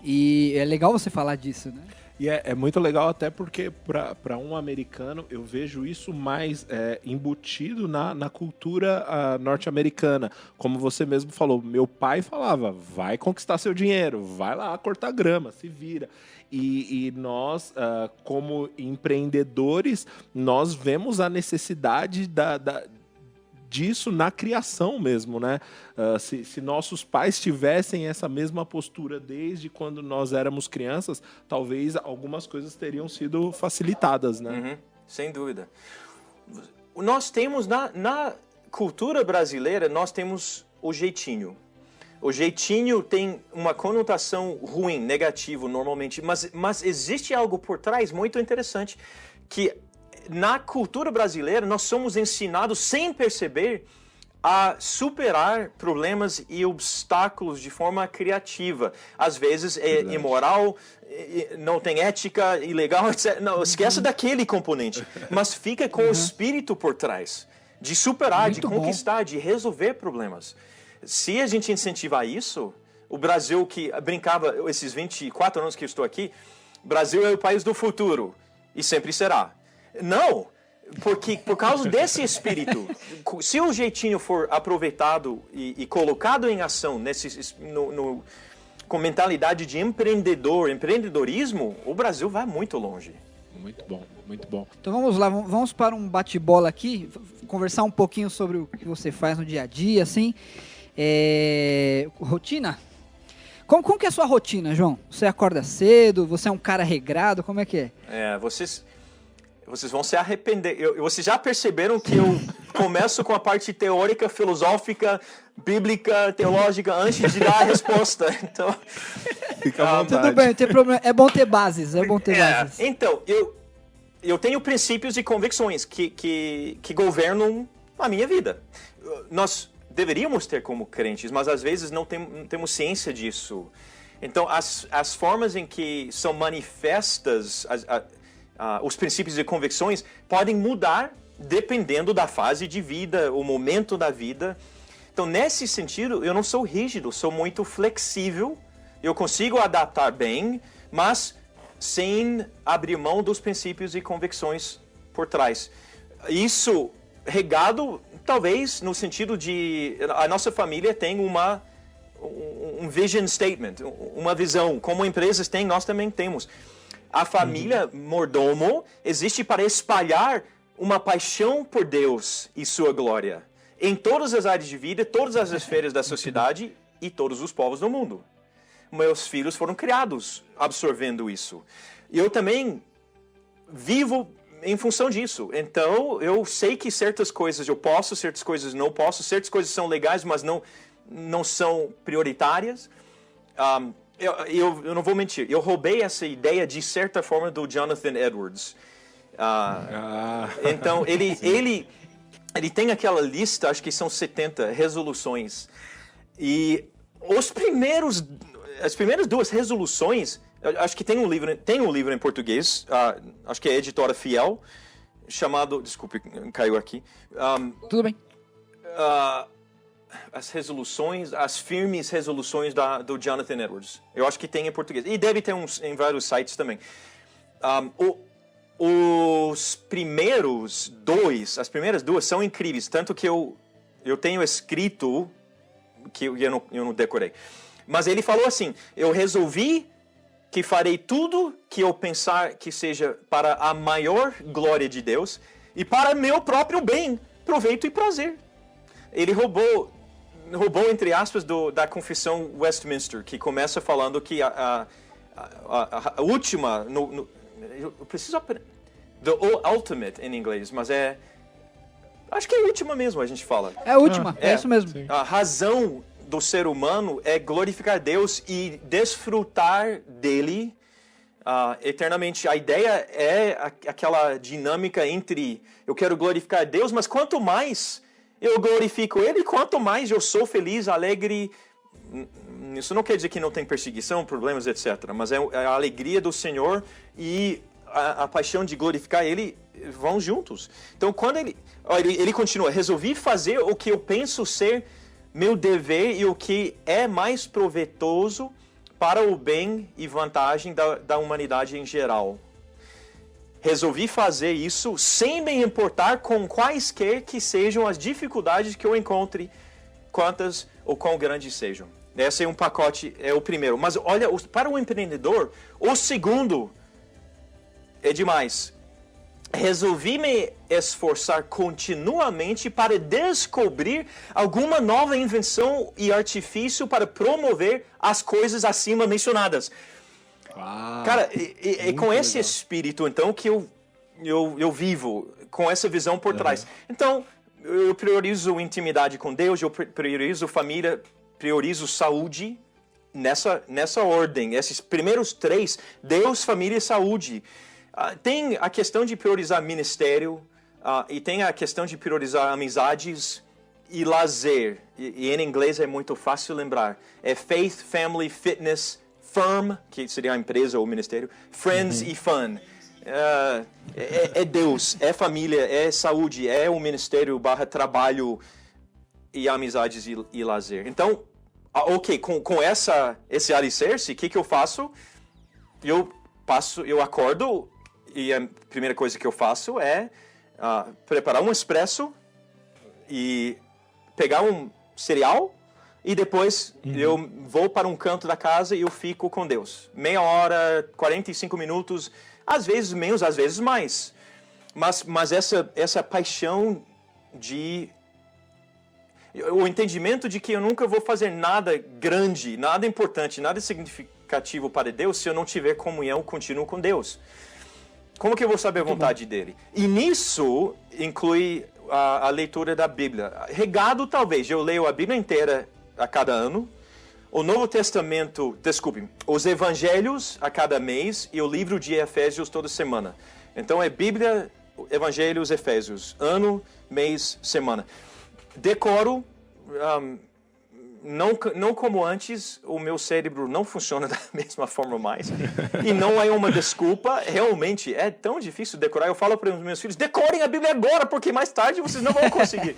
Speaker 3: E é legal você falar disso, né?
Speaker 1: E é muito legal até porque para um americano eu vejo isso mais embutido na cultura norte-americana. Como você mesmo falou, meu pai falava, vai conquistar seu dinheiro, vai lá cortar grama, se vira. E nós, como empreendedores, nós vemos a necessidade disso na criação mesmo, né? Se nossos pais tivessem essa mesma postura desde quando nós éramos crianças, talvez algumas coisas teriam sido facilitadas, né?
Speaker 2: Uhum, sem dúvida. Nós temos, na cultura brasileira, nós temos o jeitinho. O jeitinho tem uma conotação ruim, negativo, normalmente, mas existe algo por trás muito interessante, que na cultura brasileira, nós somos ensinados, sem perceber, a superar problemas e obstáculos de forma criativa. Às vezes é imoral, não tem ética, ilegal, etc. Não, esquece daquele componente. Mas fica com o espírito por trás, de superar, de conquistar, de resolver problemas. Se a gente incentivar isso, o Brasil que brincava, esses 24 anos que eu estou aqui, o Brasil é o país do futuro, e sempre será. Não, porque por causa desse espírito, se o jeitinho for aproveitado e colocado em ação com mentalidade de empreendedorismo, o Brasil vai muito longe.
Speaker 1: Muito bom, muito bom.
Speaker 3: Então vamos lá, vamos para um bate-bola aqui, conversar um pouquinho sobre o que você faz no dia a dia, assim. Rotina? Como que é a sua rotina, João? Você acorda cedo? Você é um cara regrado? Como é que é?
Speaker 2: Vocês vão se arrepender. Vocês já perceberam que eu começo com a parte teórica, filosófica, bíblica, teológica, antes de dar a resposta. Então,
Speaker 1: fica à vontade.
Speaker 3: Tudo bem, não tem problema. É bom ter bases, bases.
Speaker 2: Então, eu tenho princípios e convicções que governam a minha vida. Nós deveríamos ter como crentes, mas às vezes não temos ciência disso. Então, as formas em que são manifestas os princípios e convicções podem mudar dependendo da fase de vida, o momento da vida. Então, nesse sentido, eu não sou rígido, sou muito flexível. Eu consigo adaptar bem, mas sem abrir mão dos princípios e convicções por trás. Isso regado, talvez, no sentido de... A nossa família tem um vision statement, uma visão. Como empresas têm, nós também temos. A família mordomo existe para espalhar uma paixão por Deus e sua glória em todas as áreas de vida, todas as esferas da sociedade e todos os povos do mundo. Meus filhos foram criados absorvendo isso. E eu também vivo em função disso. Então, eu sei que certas coisas eu posso, certas coisas não posso, certas coisas são legais, mas não são prioritárias. Eu não vou mentir, eu roubei essa ideia de certa forma do Jonathan Edwards. Então, ele tem aquela lista, acho que são 70 resoluções. E as primeiras duas resoluções, acho que tem um livro em português, acho que é a editora Fiel, chamado... Desculpe, caiu aqui.
Speaker 3: Tudo bem.
Speaker 2: As firmes resoluções do Jonathan Edwards. Eu acho que tem em português. E deve ter em vários sites também. As primeiras duas são incríveis. Tanto que eu tenho escrito, que eu não decorei. Mas ele falou assim, eu resolvi que farei tudo que eu pensar que seja para a maior glória de Deus e para meu próprio bem, proveito e prazer. Ele roubou entre aspas, da Confissão Westminster, que começa falando que a última... eu preciso aprender... The ultimate, em inglês, mas acho que é a última mesmo, a gente fala.
Speaker 3: É a última, é isso mesmo.
Speaker 1: Sim.
Speaker 2: A razão do ser humano é glorificar Deus e desfrutar dele eternamente. A ideia é aquela dinâmica entre eu quero glorificar Deus, mas quanto mais eu glorifico Ele, quanto mais eu sou feliz, alegre, isso não quer dizer que não tem perseguição, problemas, etc. Mas é a alegria do Senhor e a paixão de glorificar Ele vão juntos. Então, quando ele continua, resolvi fazer o que eu penso ser meu dever e o que é mais proveitoso para o bem e vantagem da humanidade em geral. Resolvi fazer isso sem me importar com quaisquer que sejam as dificuldades que eu encontre, quantas ou quão grandes sejam. Esse é um pacote, é o primeiro. Mas olha, para o empreendedor, o segundo é demais. Resolvi me esforçar continuamente para descobrir alguma nova invenção e artifício para promover as coisas acima mencionadas.
Speaker 1: Ah,
Speaker 2: cara, é com esse
Speaker 1: legal.
Speaker 2: espírito, então, que eu vivo, com essa visão por trás. Então, eu priorizo intimidade com Deus, eu priorizo família, priorizo saúde, nessa ordem. Esses primeiros 3, Deus, família e saúde. Tem a questão de priorizar ministério, e tem a questão de priorizar amizades e lazer. E em inglês é muito fácil lembrar. É faith, family, fitness, firm, que seria a empresa ou o ministério, friends e fun. É Deus, é família, é saúde, é o ministério / trabalho e amizades e lazer. Então, ok, com esse alicerce, o que eu faço? Eu acordo e a primeira coisa que eu faço é preparar um expresso e pegar um cereal e depois eu vou para um canto da casa e eu fico com Deus. Meia hora, 45 minutos, às vezes menos, às vezes mais. Mas essa paixão o entendimento de que eu nunca vou fazer nada grande, nada importante, nada significativo para Deus se eu não tiver comunhão contínua com Deus. Como que eu vou saber a vontade dele? E nisso inclui a leitura da Bíblia. Regado, talvez. Eu leio a Bíblia inteira a cada ano, o Novo Testamento, os Evangelhos a cada mês e o livro de Efésios toda semana. Então é Bíblia, Evangelhos, Efésios. Ano, mês, semana. Decoro, não como antes, o meu cérebro não funciona da mesma forma mais. E não é uma desculpa, realmente é tão difícil decorar. Eu falo para os meus filhos, decorem a Bíblia agora, porque mais tarde vocês não vão conseguir.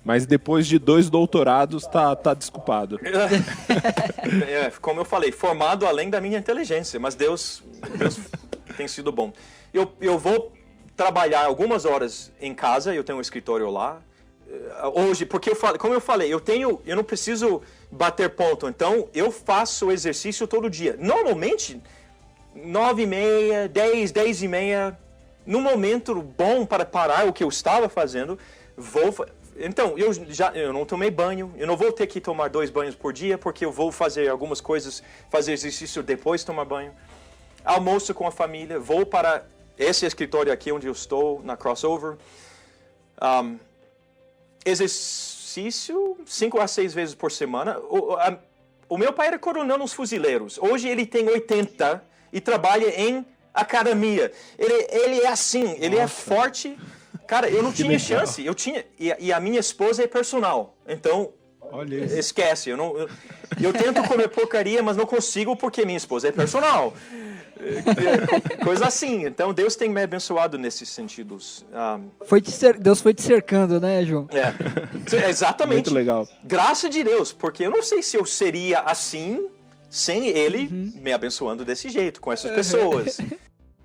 Speaker 1: Mas depois de 2 doutorados, tá desculpado.
Speaker 2: Como eu falei, formado além da minha inteligência, mas Deus tem sido bom. Eu vou trabalhar algumas horas em casa, eu tenho um escritório lá. Hoje, porque como eu falei, eu não preciso bater ponto, então eu faço exercício todo dia. Normalmente, 9h30, 10h30, num momento bom para parar o que eu estava fazendo, então, eu não tomei banho, eu não vou ter que tomar 2 banhos por dia, porque eu vou fazer algumas coisas, fazer exercício depois de tomar banho. Almoço com a família, vou para esse escritório aqui onde eu estou, na Crossover. Exercício 5 a 6 vezes por semana. O meu pai era coronel nos fuzileiros. Hoje ele tem 80 e trabalha em academia. Ele é assim, ele é forte. Cara, eu não tinha chance. E a minha esposa é personal. Então,
Speaker 1: olha isso.
Speaker 2: Esquece. Eu tento comer porcaria, mas não consigo porque minha esposa é personal. Coisa assim. Então, Deus tem me abençoado nesses sentidos.
Speaker 3: Deus foi te cercando, né, João?
Speaker 2: Exatamente.
Speaker 1: Muito legal.
Speaker 2: Graças de Deus, porque eu não sei se eu seria assim sem Ele me abençoando desse jeito, com essas pessoas.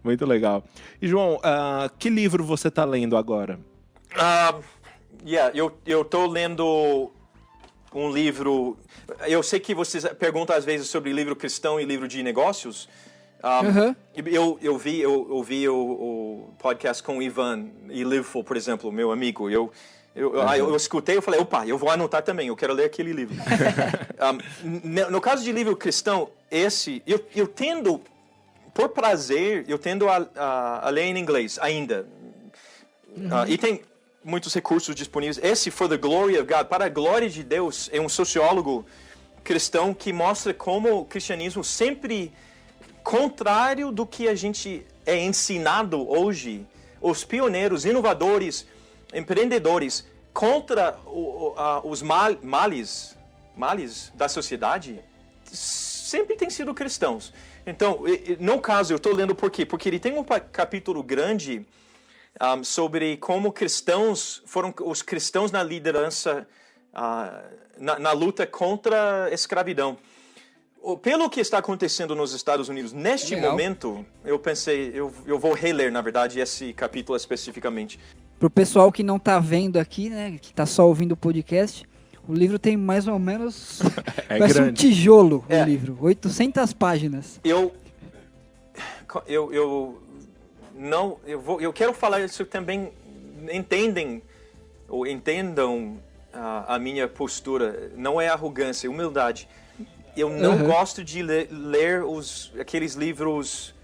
Speaker 1: Muito legal. E, João, que livro você está lendo agora?
Speaker 2: Eu estou lendo um livro... Eu sei que vocês perguntam às vezes sobre livro cristão e livro de negócios. Eu ouvi o podcast com o Ivan e Liveful, por exemplo, meu amigo. Eu escutei e falei, opa, eu vou anotar também, eu quero ler aquele livro. No caso de livro cristão, eu tendo, por prazer, eu tendo a ler em inglês ainda. E tem muitos recursos disponíveis. Esse, For the Glory of God, para a glória de Deus, é um sociólogo cristão que mostra como o cristianismo sempre... contrário do que a gente é ensinado hoje, os pioneiros, inovadores, empreendedores, contra os males males da sociedade sempre têm sido cristãos. Então, no caso, eu estou lendo por quê? Porque ele tem um capítulo grande sobre como cristãos foram os cristãos na liderança, na luta contra a escravidão. Pelo que está acontecendo nos Estados Unidos neste momento, eu pensei, eu vou reler, na verdade, esse capítulo especificamente.
Speaker 3: Pro pessoal que não está vendo aqui, né, que está só ouvindo o podcast, o livro tem mais ou menos parece um tijolo, o livro, 800 páginas. Eu quero falar isso também, entendam a minha postura, não é arrogância, é humildade. Eu não gosto de ler aqueles livros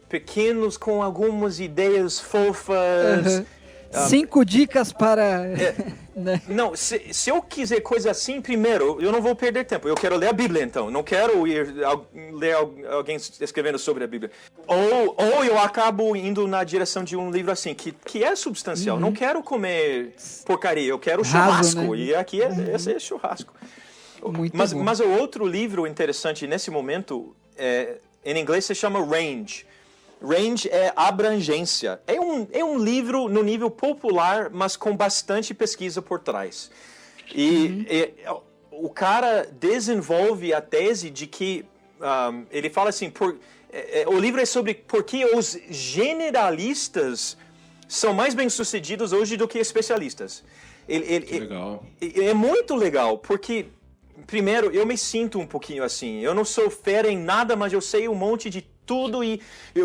Speaker 3: pequenos com algumas ideias fofas. 5 dicas para...
Speaker 2: né? Não, se eu quiser coisa assim, primeiro, eu não vou perder tempo. Eu quero ler a Bíblia, então. Não quero ler alguém escrevendo sobre a Bíblia. Ou eu acabo indo na direção de um livro assim, que é substancial. Não quero comer porcaria, eu quero churrasco. Né? E aqui esse é churrasco. Mas o outro livro interessante nesse momento, em inglês se chama Range. Range é abrangência. É um livro no nível popular, mas com bastante pesquisa por trás. O cara desenvolve a tese de que... ele fala assim, o livro é sobre por que os generalistas são mais bem-sucedidos hoje do que especialistas.
Speaker 1: Legal.
Speaker 2: É muito legal, porque... Primeiro, eu me sinto um pouquinho assim. Eu não sou fera em nada, mas eu sei um monte de tudo. E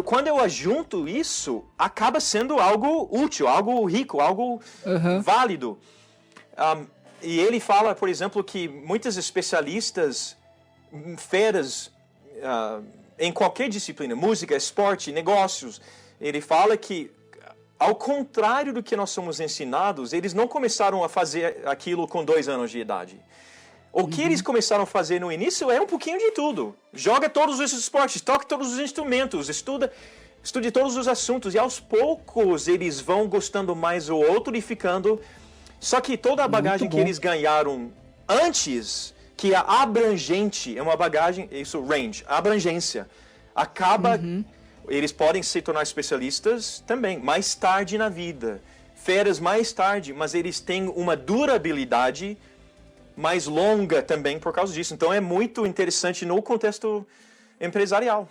Speaker 2: quando eu ajunto isso, acaba sendo algo útil, algo rico, algo válido. E ele fala, por exemplo, que muitos especialistas, feras em qualquer disciplina, música, esporte, negócios, ele fala que, ao contrário do que nós somos ensinados, eles não começaram a fazer aquilo com 2 anos de idade. O que eles começaram a fazer no início é um pouquinho de tudo. Joga todos os esportes, toca todos os instrumentos, estude todos os assuntos. E aos poucos eles vão gostando mais do outro e ficando... Só que toda a bagagem que eles ganharam antes, que é abrangente, é uma bagagem... Isso, range, abrangência. Acaba... Eles podem se tornar especialistas também, mais tarde na vida. Feras mais tarde, mas eles têm uma durabilidade... mais longa também por causa disso. Então é muito interessante no contexto empresarial.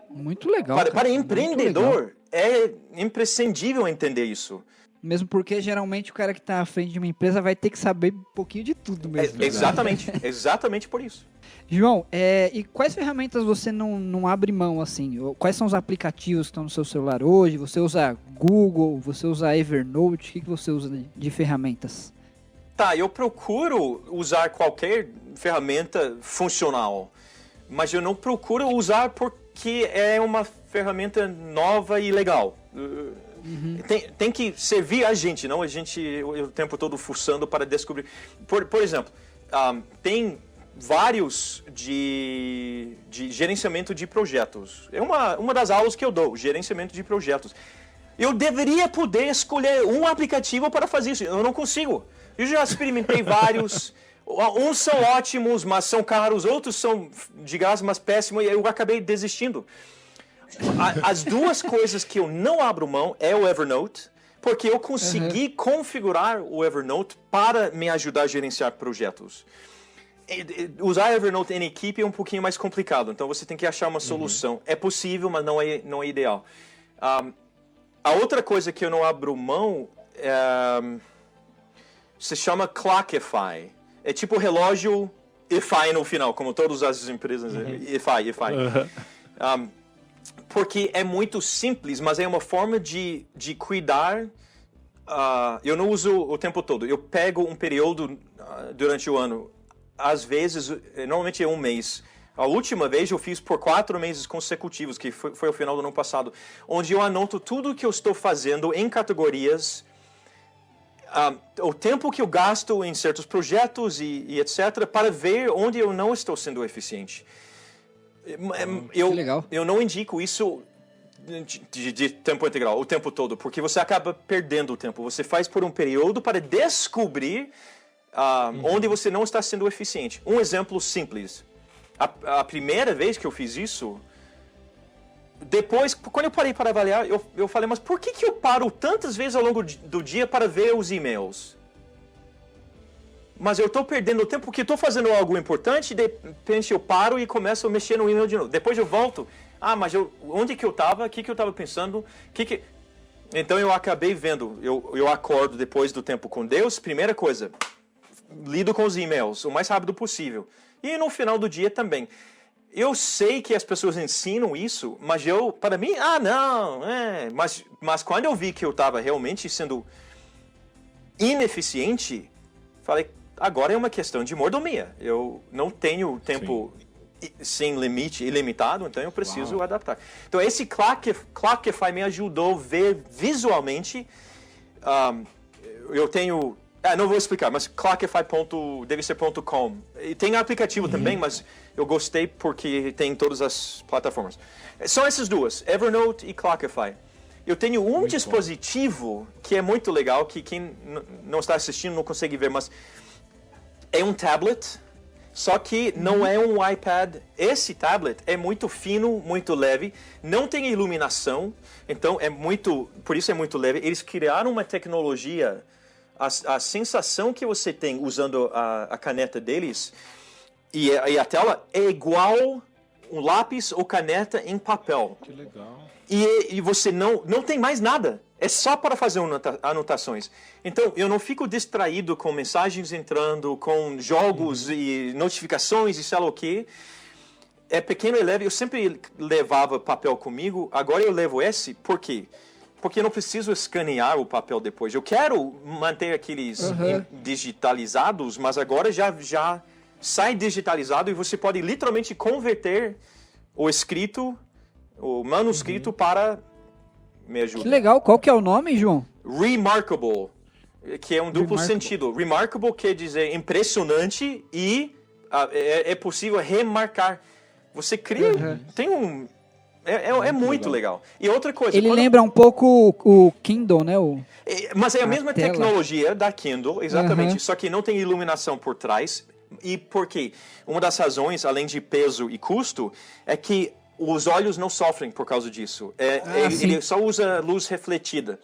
Speaker 3: Muito legal.
Speaker 2: Para empreendedor, é imprescindível entender isso.
Speaker 3: Mesmo porque geralmente o cara que está à frente de uma empresa vai ter que saber um pouquinho de tudo mesmo.
Speaker 2: Exatamente por isso.
Speaker 3: João, e quais ferramentas você não abre mão assim? Quais são os aplicativos que estão no seu celular hoje? Você usa Google? Você usa Evernote? O que você usa de ferramentas?
Speaker 2: Tá, eu procuro usar qualquer ferramenta funcional, mas eu não procuro usar porque é uma ferramenta nova e legal. Tem que servir a gente, não a gente o tempo todo fuçando para descobrir. Por exemplo, tem vários de gerenciamento de projetos. É uma das aulas que eu dou, gerenciamento de projetos. Eu deveria poder escolher um aplicativo para fazer isso, eu não consigo. Eu já experimentei vários, uns são ótimos, mas são caros, outros são de graça, mas péssimos, e eu acabei desistindo. As duas coisas que eu não abro mão é o Evernote, porque eu consegui configurar o Evernote para me ajudar a gerenciar projetos. Usar Evernote em equipe é um pouquinho mais complicado, então você tem que achar uma solução. É possível, mas não é ideal. A outra coisa que eu não abro mão se chama Clockify. É tipo relógio EFI no final, como todas as empresas. EFI. Porque é muito simples, mas é uma forma de cuidar. Eu não uso o tempo todo. Eu pego um período durante o ano. Às vezes, normalmente é um mês. A última vez eu fiz por 4 meses consecutivos, que foi o final do ano passado, onde eu anoto tudo que eu estou fazendo em categorias, o tempo que eu gasto em certos projetos e etc., para ver onde eu não estou sendo eficiente. Eu não indico isso de tempo integral, o tempo todo, porque você acaba perdendo o tempo. Você faz por um período para descobrir onde você não está sendo eficiente. Um exemplo simples. A primeira vez que eu fiz isso, depois, quando eu parei para avaliar, eu falei, mas por que eu paro tantas vezes ao longo do dia para ver os e-mails? Mas eu estou perdendo tempo porque estou fazendo algo importante, de repente eu paro e começo a mexer no e-mail de novo. Depois eu volto, mas onde que eu estava? O que eu estava pensando? Então eu acabei vendo, eu acordo depois do tempo com Deus, primeira coisa, lido com os e-mails o mais rápido possível. E no final do dia também. Eu sei que as pessoas ensinam isso, mas para mim, mas quando eu vi que eu estava realmente sendo ineficiente, falei, agora é uma questão de mordomia. Eu não tenho tempo sem limite, ilimitado, então eu preciso adaptar. Então esse Clockify me ajudou a ver visualmente. Eu tenho... não vou explicar, mas clockify.com. Tem aplicativo também, mas eu gostei porque tem em todas as plataformas. São essas duas, Evernote e Clockify. Eu tenho um dispositivo que é muito legal, que quem não está assistindo não consegue ver, mas é um tablet, só que não é um iPad. Esse tablet é muito fino, muito leve, não tem iluminação, então por isso é muito leve. Eles criaram uma tecnologia, a sensação que você tem usando a caneta deles e a tela é igual um lápis ou caneta em papel.
Speaker 1: Que legal.
Speaker 2: E você não tem mais nada. É só para fazer anotações. Então, eu não fico distraído com mensagens entrando, com jogos e notificações e sei lá o quê. É pequeno e leve. Eu sempre levava papel comigo. Agora eu levo esse. Por quê? Porque eu não preciso escanear o papel depois. Eu quero manter aqueles digitalizados, mas agora já sai digitalizado e você pode literalmente converter o escrito, o manuscrito para... Me ajuda.
Speaker 3: Que legal. Qual que é o nome, João?
Speaker 2: Remarkable, que é um duplo sentido. Remarkable quer dizer impressionante e é possível remarcar. Você cria... Tem um... É muito legal. E outra coisa...
Speaker 3: Ele lembra um pouco o Kindle, né?
Speaker 2: Mas é a mesma tecnologia da Kindle, exatamente. Só que não tem iluminação por trás. E por quê? Uma das razões, além de peso e custo, é que os olhos não sofrem por causa disso. Ele só usa luz refletida.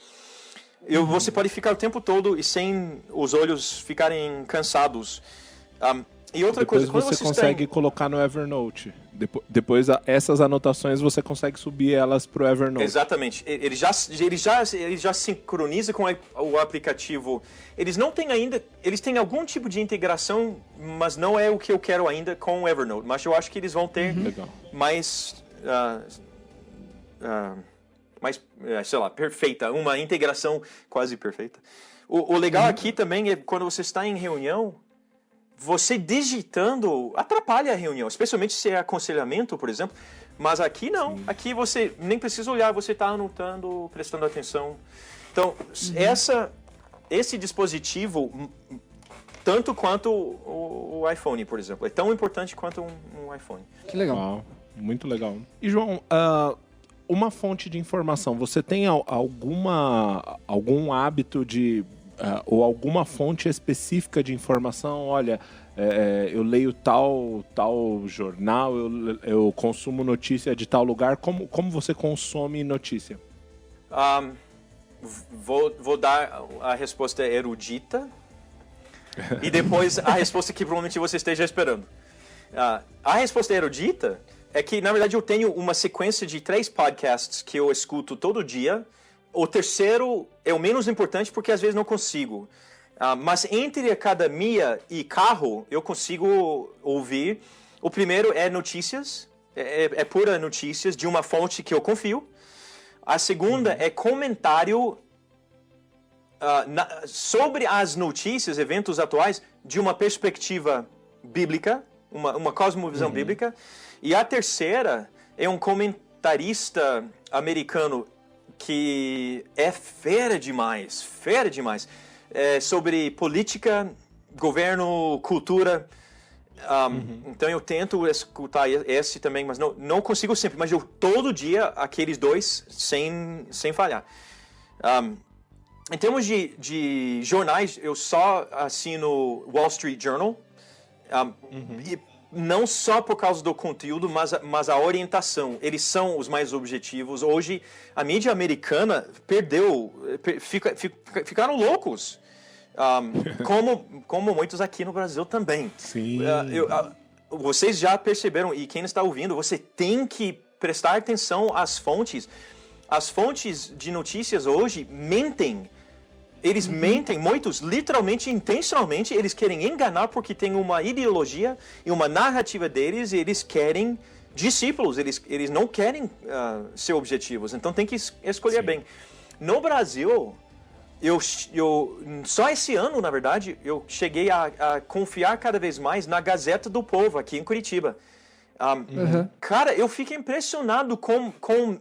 Speaker 2: Você pode ficar o tempo todo e sem os olhos ficarem cansados. E outra coisa, quando
Speaker 1: você consegue colocar no Evernote. Depois essas anotações você consegue subir elas para o Evernote.
Speaker 2: Exatamente. Ele já sincroniza com o aplicativo. Eles não têm ainda... Eles têm algum tipo de integração, mas não é o que eu quero ainda com o Evernote. Mas eu acho que eles vão ter mais... sei lá, perfeita. Uma integração quase perfeita. O legal aqui também é quando você está em reunião, você digitando atrapalha a reunião, especialmente se é aconselhamento, por exemplo. Mas aqui não. Aqui você nem precisa olhar, você está anotando, prestando atenção. Então, esse dispositivo, tanto quanto o iPhone, por exemplo, é tão importante quanto um iPhone.
Speaker 3: Que legal.
Speaker 1: Muito legal. E, João, uma fonte de informação, você tem algum hábito de... ou alguma fonte específica de informação? Olha, eu leio tal jornal, eu consumo notícia de tal lugar. Como você consome notícia?
Speaker 2: Vou dar a resposta erudita e depois a resposta que provavelmente você esteja esperando. A resposta erudita é que, na verdade, eu tenho uma sequência de 3 podcasts que eu escuto todo dia. O terceiro é o menos importante porque às vezes não consigo. Mas entre academia e carro, eu consigo ouvir. O primeiro é notícias, é pura notícias de uma fonte que eu confio. A segunda é comentário sobre as notícias, eventos atuais, de uma perspectiva bíblica, uma cosmovisão bíblica. E a terceira é um comentarista americano que é fera demais, sobre política, governo, cultura. Então eu tento escutar esse também, mas não consigo sempre, mas eu todo dia aqueles 2 sem falhar. Em termos de jornais, eu só assino Wall Street Journal. E não só por causa do conteúdo, mas a orientação. Eles são os mais objetivos. Hoje, a mídia americana ficaram loucos. Como muitos aqui no Brasil também.
Speaker 1: Sim.
Speaker 2: Vocês já perceberam, e quem está ouvindo, você tem que prestar atenção às fontes. As fontes de notícias hoje mentem. Eles mentem, muitos, literalmente, intencionalmente, eles querem enganar porque tem uma ideologia e uma narrativa deles e eles querem discípulos, eles não querem ser objetivos, então tem que escolher bem. No Brasil, só esse ano, na verdade, eu cheguei a confiar cada vez mais na Gazeta do Povo, aqui em Curitiba. Cara, eu fico impressionado com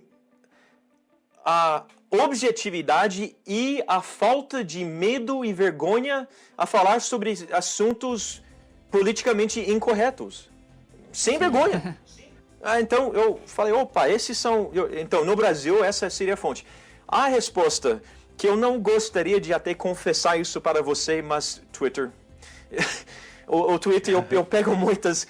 Speaker 2: a objetividade e a falta de medo e vergonha a falar sobre assuntos politicamente incorretos. Sem vergonha. Então, eu falei, opa, esses são... Então, no Brasil, essa seria a fonte. A resposta, que eu não gostaria de até confessar isso para você, mas Twitter. o Twitter, eu pego muitas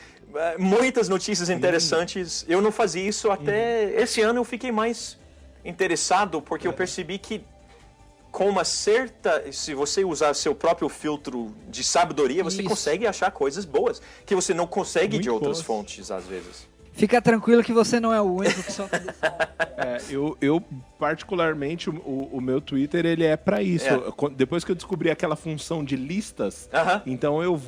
Speaker 2: notícias interessantes. Eu não fazia isso até... Esse ano eu fiquei mais interessado, porque eu percebi que com uma certa... Se você usar seu próprio filtro de sabedoria, você consegue achar coisas boas, que você não consegue de outras fontes, às vezes.
Speaker 3: Fica tranquilo que você não é o único que só faz
Speaker 1: eu particularmente, o meu Twitter, ele é para isso. Depois que eu descobri aquela função de listas, então eu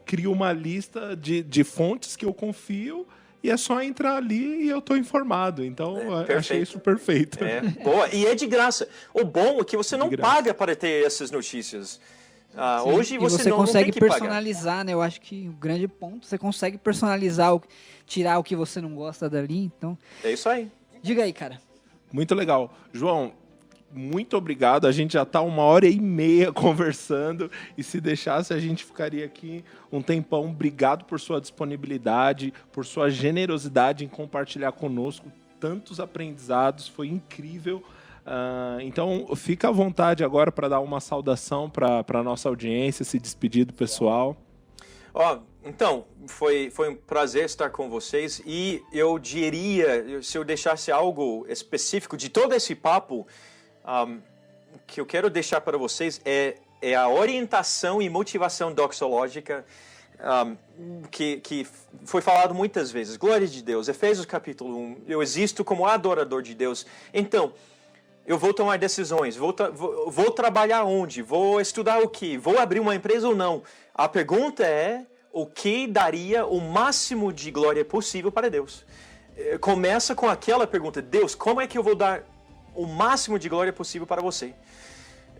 Speaker 1: crio uma lista de fontes que eu confio, e é só entrar ali e eu tô informado. Então, eu achei isso perfeito.
Speaker 2: Boa. E é de graça. O bom é que você não paga para ter essas notícias. Hoje você não
Speaker 3: consegue
Speaker 2: tem que
Speaker 3: personalizar,
Speaker 2: pagar.
Speaker 3: né? Eu acho que o grande ponto, você consegue personalizar, tirar o que você não gosta dali. Então,
Speaker 2: é isso aí.
Speaker 3: Diga aí, cara.
Speaker 1: Muito legal. João, muito obrigado. A gente já está 1h30 conversando, e se deixasse a gente ficaria aqui um tempão. Obrigado por sua disponibilidade, por sua generosidade em compartilhar conosco tantos aprendizados. Foi incrível. Então, fica à vontade agora para dar uma saudação para a nossa audiência, se despedir do pessoal.
Speaker 2: Então, foi um prazer estar com vocês, e eu diria, se eu deixasse algo específico de todo esse papo, que eu quero deixar para vocês é a orientação e motivação doxológica que foi falado muitas vezes. Glória de Deus, Efésios capítulo 1, eu existo como adorador de Deus. Então, eu vou tomar decisões, vou trabalhar onde, vou estudar o que, vou abrir uma empresa ou não. A pergunta é o que daria o máximo de glória possível para Deus. Começa com aquela pergunta: Deus, como é que eu vou dar o máximo de glória possível para você?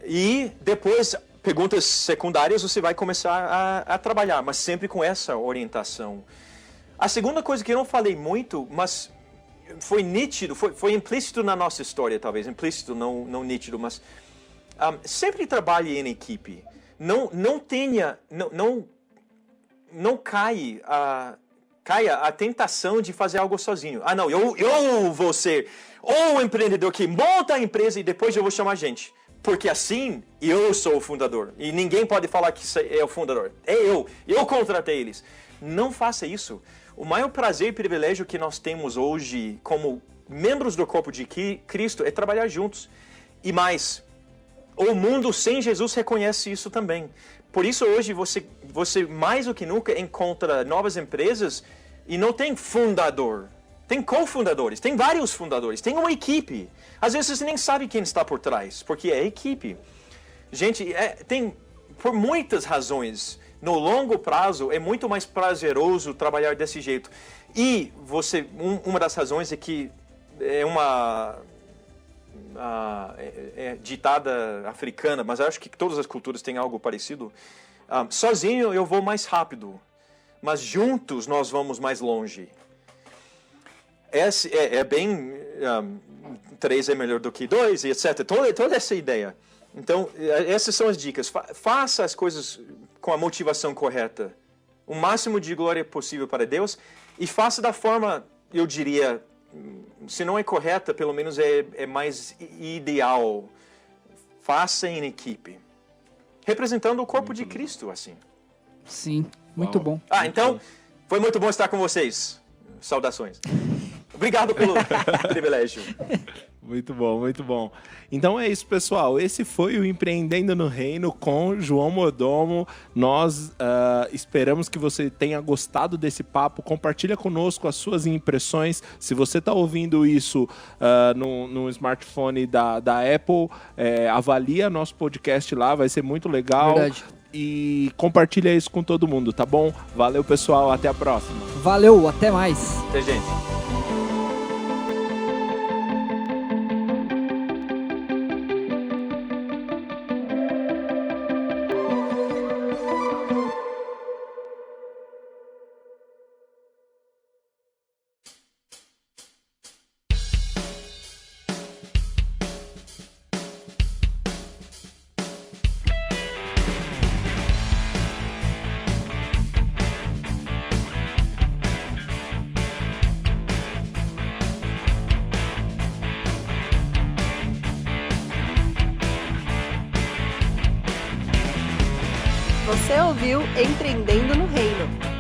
Speaker 2: E depois, perguntas secundárias, você vai começar a trabalhar, mas sempre com essa orientação. A segunda coisa que eu não falei muito, mas foi nítido, foi implícito na nossa história, talvez, implícito, não nítido, mas sempre trabalhe em equipe. Não caia a tentação de fazer algo sozinho. Não, eu vou ser o empreendedor que monta a empresa e depois eu vou chamar gente. Porque assim eu sou o fundador. E ninguém pode falar que é o fundador. É eu. Eu contratei eles. Não faça isso. O maior prazer e privilégio que nós temos hoje como membros do corpo de Cristo é trabalhar juntos. E mais, o mundo sem Jesus reconhece isso também. Por isso hoje você mais do que nunca encontra novas empresas e não tem fundador. Tem cofundadores, tem vários fundadores, tem uma equipe. Às vezes você nem sabe quem está por trás, porque é equipe. Gente, tem por muitas razões. No longo prazo é muito mais prazeroso trabalhar desse jeito. E uma das razões é que é uma ditada africana, mas acho que todas as culturas têm algo parecido. Sozinho eu vou mais rápido, mas juntos nós vamos mais longe. Bem, 3 é melhor do que 2, e etc. Toda essa ideia. Então, essas são as dicas. Faça as coisas com a motivação correta. O máximo de glória possível para Deus. E faça da forma, eu diria, se não é correta, pelo menos é mais ideal. faça em equipe. Representando o corpo de Cristo, assim.
Speaker 3: Sim, muito bom.
Speaker 2: Então, foi muito bom estar com vocês. Saudações. Obrigado pelo privilégio.
Speaker 1: Muito bom, muito bom. Então é isso, pessoal. Esse foi o Empreendendo no Reino com João Mordomo. Nós esperamos que você tenha gostado desse papo. Compartilha conosco as suas impressões. Se você está ouvindo isso no smartphone da Apple, avalia nosso podcast lá, vai ser muito legal.
Speaker 3: Verdade.
Speaker 1: E compartilha isso com todo mundo, tá bom? Valeu, pessoal. Até a próxima.
Speaker 3: Valeu, até mais.
Speaker 2: Até, gente.
Speaker 4: Você ouviu Empreendendo no Reino.